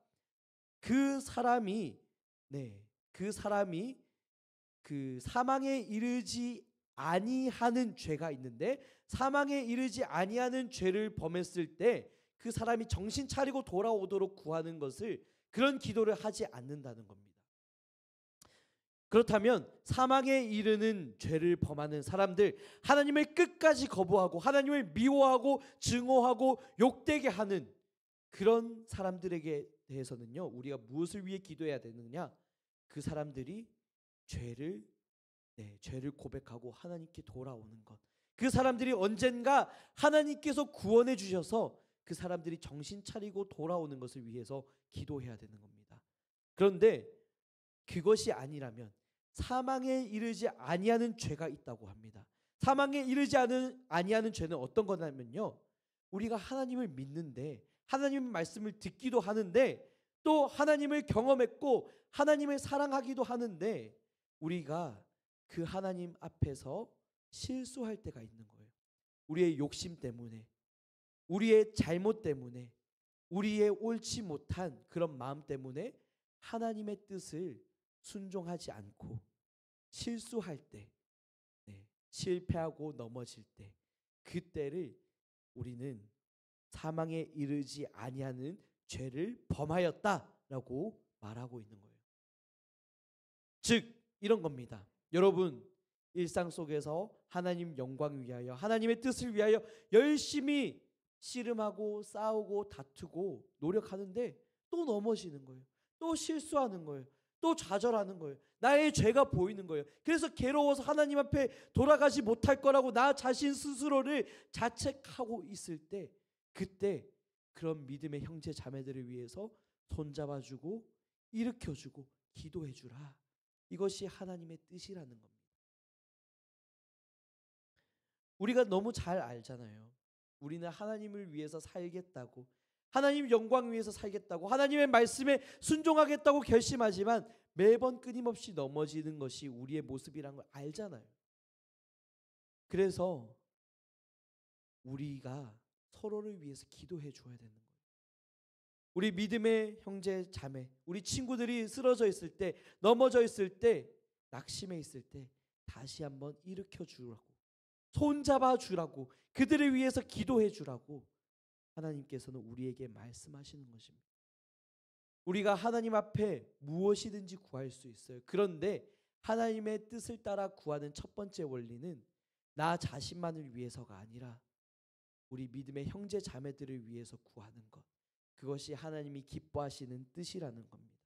그 사람이 그 사망에 이르지 아니하는 죄가 있는데, 사망에 이르지 아니하는 죄를 범했을 때 그 사람이 정신 차리고 돌아오도록 구하는 것을, 그런 기도를 하지 않는다는 겁니다. 그렇다면 사망에 이르는 죄를 범하는 사람들, 하나님을 끝까지 거부하고 하나님을 미워하고 증오하고 욕되게 하는 그런 사람들에게 대해서는요, 우리가 무엇을 위해 기도해야 되느냐? 그 사람들이 죄를 고백하고 하나님께 돌아오는 것, 그 사람들이 언젠가 하나님께서 구원해 주셔서 그 사람들이 정신 차리고 돌아오는 것을 위해서 기도해야 되는 겁니다. 그런데 그것이 아니라면 사망에 이르지 아니하는 죄가 있다고 합니다. 사망에 이르지 아니하는 죄는 어떤 거냐면요, 우리가 하나님을 믿는데 하나님의 말씀을 듣기도 하는데 또 하나님을 경험했고 하나님을 사랑하기도 하는데 우리가 그 하나님 앞에서 실수할 때가 있는 거예요. 우리의 욕심 때문에, 우리의 잘못 때문에, 우리의 옳지 못한 그런 마음 때문에 하나님의 뜻을 순종하지 않고 실수할 때, 실패하고 넘어질 때, 그때를 우리는 사망에 이르지 아니하는 죄를 범하였다라고 말하고 있는 거예요. 즉 이런 겁니다. 여러분, 일상 속에서 하나님 영광 위하여, 하나님의 뜻을 위하여 열심히 씨름하고 싸우고 다투고 노력하는데 또 넘어지는 거예요. 또 실수하는 거예요. 또 좌절하는 거예요. 나의 죄가 보이는 거예요. 그래서 괴로워서 하나님 앞에 돌아가지 못할 거라고 나 자신 스스로를 자책하고 있을 때, 그때 그런 믿음의 형제 자매들을 위해서 손잡아주고 일으켜주고 기도해주라. 이것이 하나님의 뜻이라는 겁니다. 우리가 너무 잘 알잖아요. 우리는 하나님을 위해서 살겠다고, 하나님 영광 위해서 살겠다고, 하나님의 말씀에 순종하겠다고 결심하지만 매번 끊임없이 넘어지는 것이 우리의 모습이란 걸 알잖아요. 그래서 우리가 서로를 위해서 기도해 줘야 되는 거예요. 우리 믿음의 형제 자매, 우리 친구들이 쓰러져 있을 때, 넘어져 있을 때, 낙심해 있을 때 다시 한번 일으켜 주라고, 손잡아 주라고, 그들을 위해서 기도해 주라고 하나님께서는 우리에게 말씀하시는 것입니다. 우리가 하나님 앞에 무엇이든지 구할 수 있어요. 그런데 하나님의 뜻을 따라 구하는 첫 번째 원리는 나 자신만을 위해서가 아니라 우리 믿음의 형제 자매들을 위해서 구하는 것, 그것이 하나님이 기뻐하시는 뜻이라는 겁니다.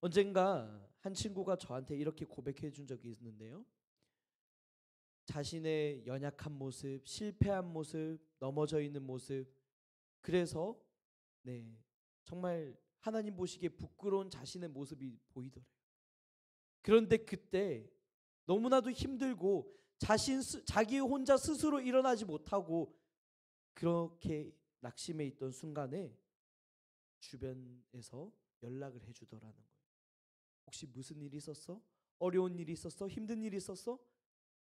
언젠가 한 친구가 저한테 이렇게 고백해 준 적이 있는데요. 자신의 연약한 모습, 실패한 모습, 넘어져 있는 모습, 그래서 정말 하나님 보시기에 부끄러운 자신의 모습이 보이더래요. 그런데 그때 너무나도 힘들고 자기 혼자 스스로 일어나지 못하고 그렇게 낙심해 있던 순간에 주변에서 연락을 해주더라는 거예요. 혹시 무슨 일이 있었어? 어려운 일이 있었어? 힘든 일이 있었어?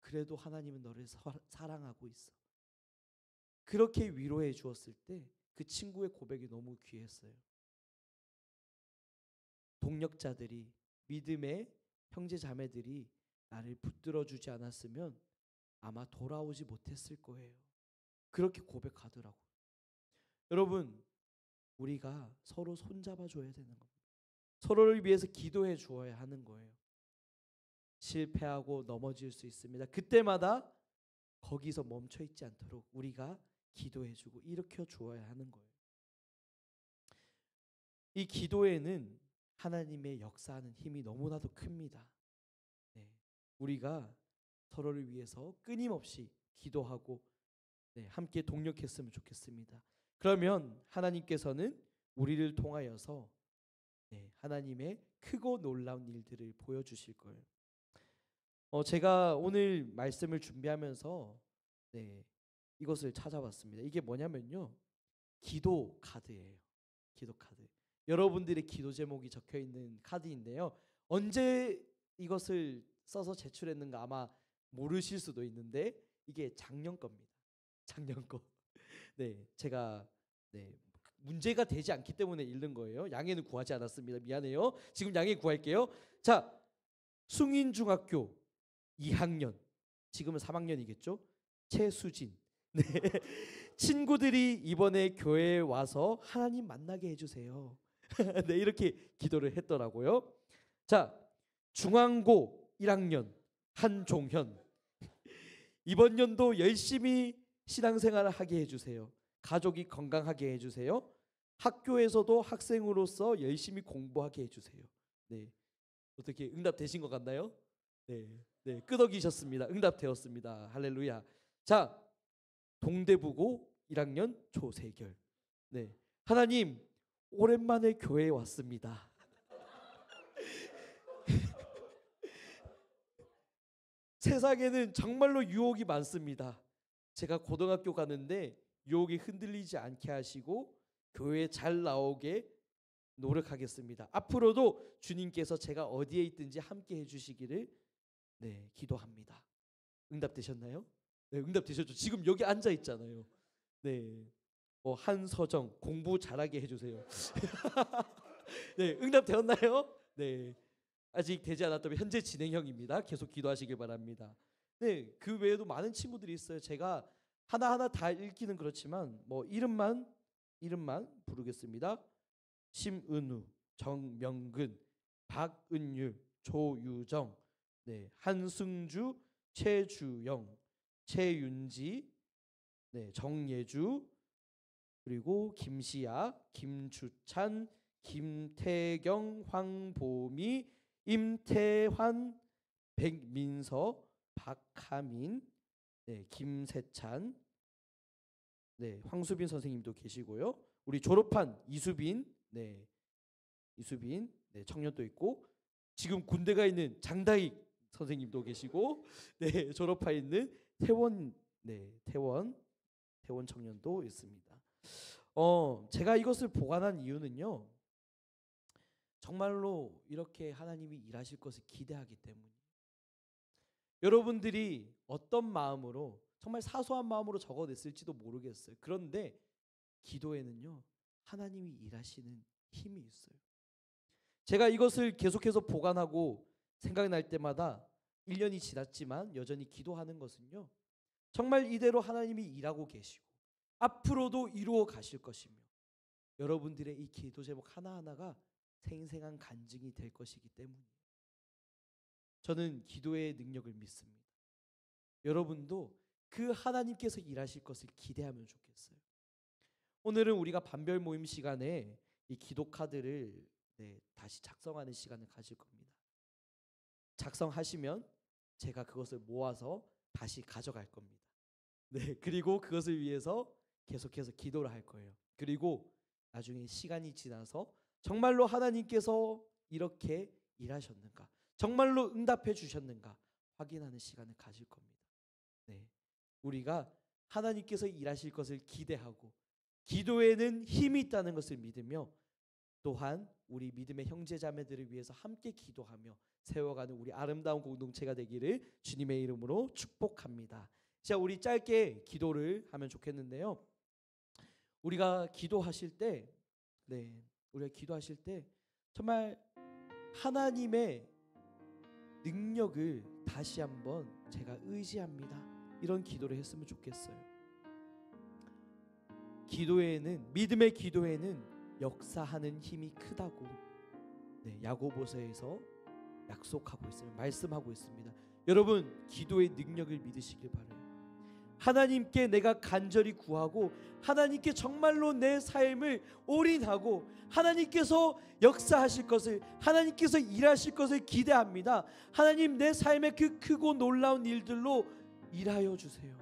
그래도 하나님은 너를 사랑하고 있어. 그렇게 위로해 주었을 때 그 친구의 고백이 너무 귀했어요. 동력자들이, 믿음의 형제 자매들이 나를 붙들어 주지 않았으면 아마 돌아오지 못했을 거예요. 그렇게 고백하더라고요. 여러분, 우리가 서로 손잡아 줘야 되는 겁니다. 서로를 위해서 기도해 주어야 하는 거예요. 실패하고 넘어질 수 있습니다. 그때마다 거기서 멈춰 있지 않도록 우리가 기도해 주고 일으켜 주어야 하는 거예요. 이 기도에는 하나님의 역사하는 힘이 너무나도 큽니다. 우리가 서로를 위해서 끊임없이 기도하고 함께 동력했으면 좋겠습니다. 그러면 하나님께서는 우리를 통하여서 하나님의 크고 놀라운 일들을 보여주실 거예요. 제가 오늘 말씀을 준비하면서 이것을 찾아봤습니다. 이게 뭐냐면요, 기도 카드예요. 기도 카드. 여러분들의 기도 제목이 적혀 있는 카드인데요. 언제 이것을 써서 제출했는가 아마 모르실 수도 있는데 이게 작년 겁니다. 작년 거. 제가 문제가 되지 않기 때문에 읽는 거예요. 양해는 구하지 않았습니다. 미안해요. 지금 양해 구할게요. 자, 숭인중학교 2학년, 지금은 3학년이겠죠? 최수진. 친구들이 이번에 교회에 와서 하나님 만나게 해주세요. 이렇게 기도를 했더라고요. 자, 중앙고 1학년 한종현. 이번 연도 열심히 신앙생활을 하게 해주세요. 가족이 건강하게 해주세요. 학교에서도 학생으로서 열심히 공부하게 해주세요. 어떻게 응답되신 것 같나요? 끄덕이셨습니다. 응답되었습니다. 할렐루야. 자, 동대부고 1학년 조세결. 하나님, 오랜만에 교회에 왔습니다. 세상에는 정말로 유혹이 많습니다. 제가 고등학교 가는데 유혹이 흔들리지 않게 하시고 교회에 잘 나오게 노력하겠습니다. 앞으로도 주님께서 제가 어디에 있든지 함께 해주시기를 기도합니다. 응답되셨나요? 응답되셨죠? 지금 여기 앉아 있잖아요. 한서정 공부 잘하게 해주세요. 응답되었나요? 아직 되지 않았다면 현재 진행형입니다. 계속 기도하시길 바랍니다. 그 외에도 많은 친구들이 있어요. 제가 하나하나 다 읽기는 그렇지만 이름만 부르겠습니다. 심은우, 정명근, 박은율, 조유정, 네, 한승주, 최주영, 최윤지, 네, 정예주, 그리고 김시아, 김주찬, 김태경, 황보미, 임태환, 백민서, 박하민, 네, 김세찬, 네, 황수빈 선생님도 계시고요. 우리 졸업한 이수빈, 네, 이수빈, 네, 청년도 있고, 지금 군대가 있는 장다익 선생님도 계시고, 네, 졸업하 있는 태원, 네, 태원 청년도 있습니다. 제가 이것을 보관한 이유는요, 정말로 이렇게 하나님이 일하실 것을 기대하기 때문에, 여러분들이 어떤 마음으로, 정말 사소한 마음으로 적어냈을지도 모르겠어요. 그런데 기도에는요, 하나님이 일하시는 힘이 있어요. 제가 이것을 계속해서 보관하고 생각날 때마다 1년이 지났지만 여전히 기도하는 것은요, 정말 이대로 하나님이 일하고 계시고 앞으로도 이루어 가실 것이며, 여러분들의 이 기도 제목 하나하나가 생생한 간증이 될 것이기 때문이에요. 저는 기도의 능력을 믿습니다. 여러분도 그 하나님께서 일하실 것을 기대하면 좋겠어요. 오늘은 우리가 반별 모임 시간에 이 기도 카드를 다시 작성하는 시간을 가질 겁니다. 작성하시면 제가 그것을 모아서 다시 가져갈 겁니다. 네, 그리고 그것을 위해서 계속해서 기도를 할 거예요. 그리고 나중에 시간이 지나서 정말로 하나님께서 이렇게 일하셨는가, 정말로 응답해 주셨는가 확인하는 시간을 가질 겁니다. 네, 우리가 하나님께서 일하실 것을 기대하고 기도에는 힘이 있다는 것을 믿으며, 또한 우리 믿음의 형제자매들을 위해서 함께 기도하며 세워가는 우리 아름다운 공동체가 되기를 주님의 이름으로 축복합니다. 자, 우리 짧게 기도를 하면 좋겠는데요, 우리가 기도하실 때, 우리가 기도하실 때 정말 하나님의 능력을 다시 한번 제가 의지합니다, 이런 기도를 했으면 좋겠어요. 기도에는, 믿음의 기도에는 역사하는 힘이 크다고 야고보서에서 약속하고 있어요. 말씀하고 있습니다. 여러분, 기도의 능력을 믿으시길 바라요. 하나님께 내가 간절히 구하고 하나님께 정말로 내 삶을 올인하고 하나님께서 역사하실 것을, 하나님께서 일하실 것을 기대합니다. 하나님, 내 삶의 그 크고 놀라운 일들로 일하여 주세요.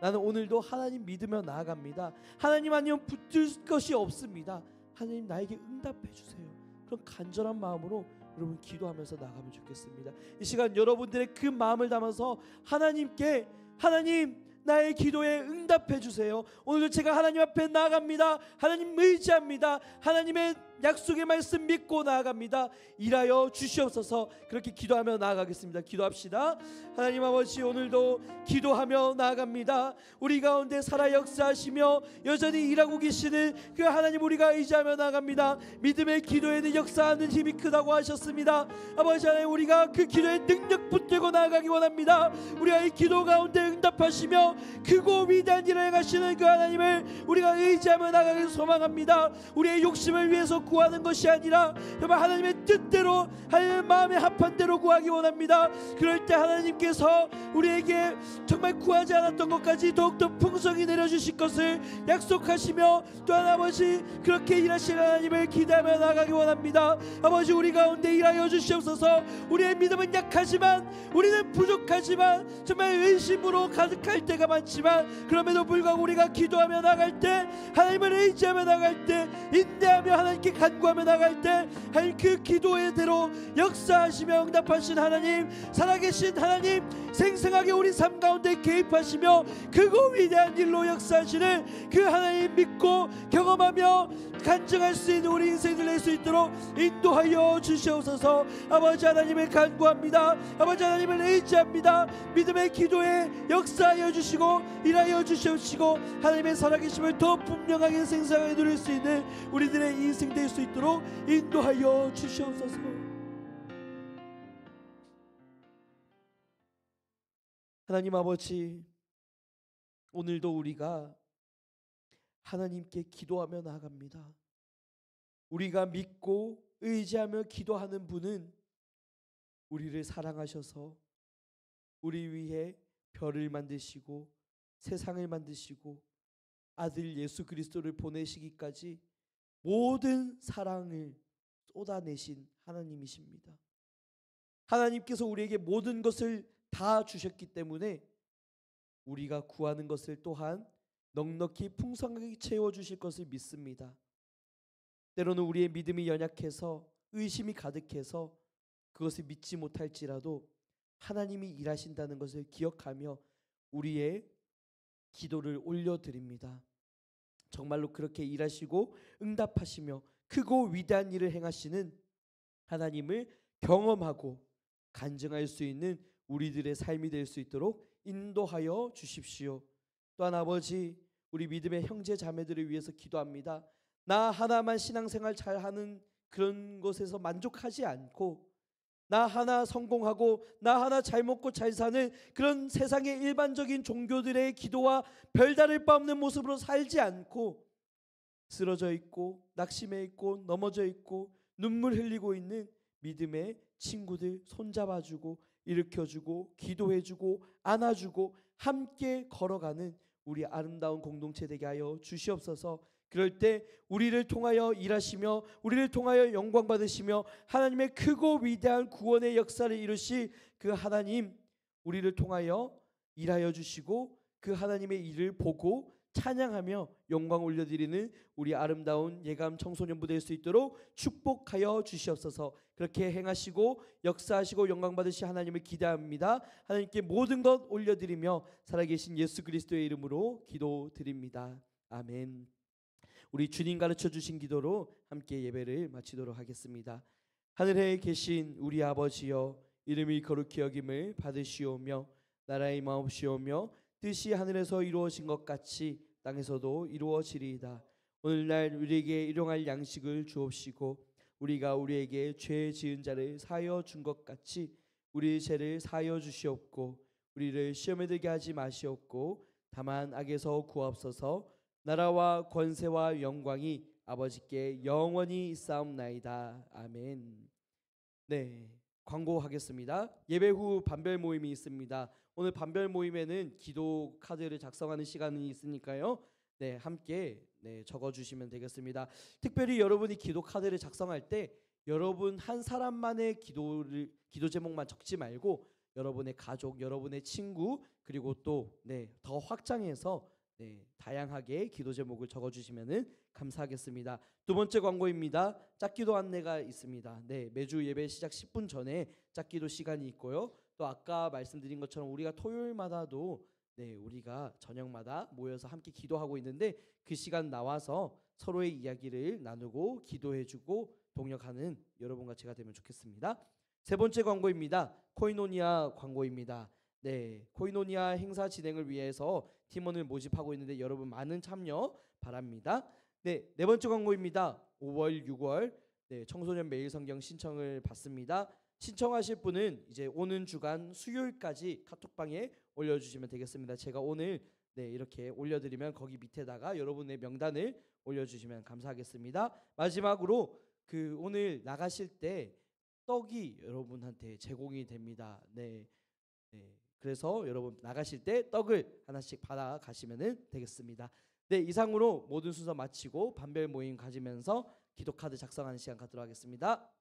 나는 오늘도 하나님 믿으며 나아갑니다. 하나님 아니면 붙을 것이 없습니다. 하나님, 나에게 응답해 주세요. 그런 간절한 마음으로 여러분 기도하면서 나가면 좋겠습니다. 이 시간 여러분들의 그 마음을 담아서 하나님께, 하나님 나의 기도에 응답해 주세요. 오늘도 제가 하나님 앞에 나아갑니다. 하나님 의지합니다. 하나님의 약속의 말씀 믿고 나아갑니다. 일하여 주시옵소서. 그렇게 기도하며 나아가겠습니다. 기도합시다. 하나님 아버지, 오늘도 기도하며 나아갑니다. 우리 가운데 살아 역사하시며 여전히 일하고 계시는 그 하나님 우리가 의지하며 나아갑니다. 믿음의 기도에는 역사하는 힘이 크다고 하셨습니다. 아버지 하나님, 우리가 그 기도의 능력 붙들고 나아가기 원합니다. 우리가 이 기도 가운데 응답하시며 크고 위대한 일을 행하시는 그 하나님을 우리가 의지하며 나아가길 소망합니다. 우리의 욕심을 위해서 구하는 것이 아니라 정말 하나님의 뜻대로, 하나님의 마음에 합한 대로 구하기 원합니다. 그럴 때 하나님께서 우리에게 정말 구하지 않았던 것까지 더욱더 풍성히 내려주실 것을 약속하시며, 또한 아버지 그렇게 일하실 하나님을 기대하며 나아가기 원합니다. 아버지, 우리 가운데 일하여 주시옵소서. 우리의 믿음은 약하지만, 우리는 부족하지만, 정말 의심으로 가득할 때가 많지만, 그럼에도 불구하고 우리가 기도하며 나갈 때, 하나님을 의지하며 나갈 때, 인내하며 하나님께 간구하며 나갈 때, 하나님 그 기도의 대로 역사하시며 응답하신 하나님, 살아계신 하나님, 생생하게 우리 삶 가운데 개입하시며 크고 위대한 일로 역사하시는 그 하나님 믿고 경험하며 간증할 수 있는 우리 인생들 낼 수 있도록 인도하여 주시옵소서. 아버지 하나님을 간구합니다. 아버지 하나님을 의지합니다. 믿음의 기도에 역사하여 주시고 일하여 주시옵시고, 하나님의 살아계심을 더 분명하게 생생하게 누릴 수 있는 우리들의 인생 될 수 있도록 인도하여 주시옵소서. 하나님 아버지, 오늘도 우리가 하나님께 기도하며 나아갑니다. 우리가 믿고 의지하며 기도하는 분은 우리를 사랑하셔서 우리 위해 별을 만드시고 세상을 만드시고 아들 예수 그리스도를 보내시기까지 모든 사랑을 쏟아내신 하나님이십니다. 하나님께서 우리에게 모든 것을 다 주셨기 때문에 우리가 구하는 것을 또한 넉넉히 풍성하게 채워주실 것을 믿습니다. 때로는 우리의 믿음이 연약해서 의심이 가득해서 그것을 믿지 못할지라도 하나님이 일하신다는 것을 기억하며 우리의 기도를 올려드립니다. 정말로 그렇게 일하시고 응답하시며 크고 위대한 일을 행하시는 하나님을 경험하고 간증할 수 있는 우리들의 삶이 될 수 있도록 인도하여 주십시오. 또한 아버지, 우리 믿음의 형제 자매들을 위해서 기도합니다. 나 하나만 신앙생활 잘하는 그런 것에서 만족하지 않고 나 하나 성공하고 나 하나 잘 먹고 잘 사는 그런 세상의 일반적인 종교들의 기도와 별다를 바 없는 모습으로 살지 않고 쓰러져 있고 낙심해 있고 넘어져 있고 눈물 흘리고 있는 믿음의 친구들 손잡아주고 일으켜주고 기도해주고 안아주고 함께 걸어가는 우리 아름다운 공동체 되게 하여 주시옵소서. 그럴 때 우리를 통하여 일하시며 우리를 통하여 영광 받으시며 하나님의 크고 위대한 구원의 역사를 이루실 그 하나님, 우리를 통하여 일하여 주시고 그 하나님의 일을 보고 찬양하며 영광 올려드리는 우리 아름다운 예감 청소년부 될 수 있도록 축복하여 주시옵소서. 그렇게 행하시고 역사하시고 영광 받으실 하나님을 기대합니다. 하나님께 모든 것 올려드리며 살아계신 예수 그리스도의 이름으로 기도드립니다. 아멘. 우리 주님 가르쳐 주신 기도로 함께 예배를 마치도록 하겠습니다. 하늘에 계신 우리 아버지여, 이름이 거룩히 여김을 받으시오며 나라의 마옵시오며 뜻이 하늘에서 이루어진 것 같이 땅에서도 이루어지리이다. 오늘날 우리에게 일용할 양식을 주옵시고 우리가 우리에게 죄 지은 자를 사하여 준 것 같이 우리 죄를 사하여 주시옵고 우리를 시험에 들게 하지 마시옵고 다만 악에서 구하옵소서. 나라와 권세와 영광이 아버지께 영원히 있사옵나이다. 아멘. 네, 광고하겠습니다. 예배 후 반별 모임이 있습니다. 오늘 반별 모임에는 기도 카드를 작성하는 시간이 있으니까요. 네, 함께 적어주시면 되겠습니다. 특별히 여러분이 기도 카드를 작성할 때 여러분 한 사람만의 기도 제목만 적지 말고 여러분의 가족, 여러분의 친구 그리고 또 더 확장해서 다양하게 기도 제목을 적어주시면 감사하겠습니다. 두 번째 광고입니다. 짝기도 안내가 있습니다. 매주 예배 시작 10분 전에 짝기도 시간이 있고요. 또 아까 말씀드린 것처럼 우리가 토요일마다도 우리가 저녁마다 모여서 함께 기도하고 있는데 그 시간 나와서 서로의 이야기를 나누고 기도해주고 동역하는 여러분과 제가 되면 좋겠습니다. 세 번째 광고입니다. 코이노니아 광고입니다. 코이노니아 행사 진행을 위해서 팀원을 모집하고 있는데 여러분 많은 참여 바랍니다. 네 번째 광고입니다. 5월, 6월 청소년 매일 성경 신청을 받습니다. 신청하실 분은 이제 오는 주간 수요일까지 카톡방에 올려주시면 되겠습니다. 제가 오늘 이렇게 올려드리면 거기 밑에다가 여러분의 명단을 올려주시면 감사하겠습니다. 마지막으로 오늘 나가실 때 떡이 여러분한테 제공이 됩니다. 그래서 여러분 나가실 때 떡을 하나씩 받아 가시면 되겠습니다. 이상으로 모든 순서 마치고 반별 모임 가지면서 기도 카드 작성하는 시간 갖도록 하겠습니다.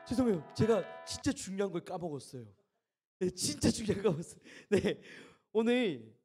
죄송해요. 제가 진짜 중요한 걸 까먹었어요. 진짜 중요한 걸 까먹었어요. 오늘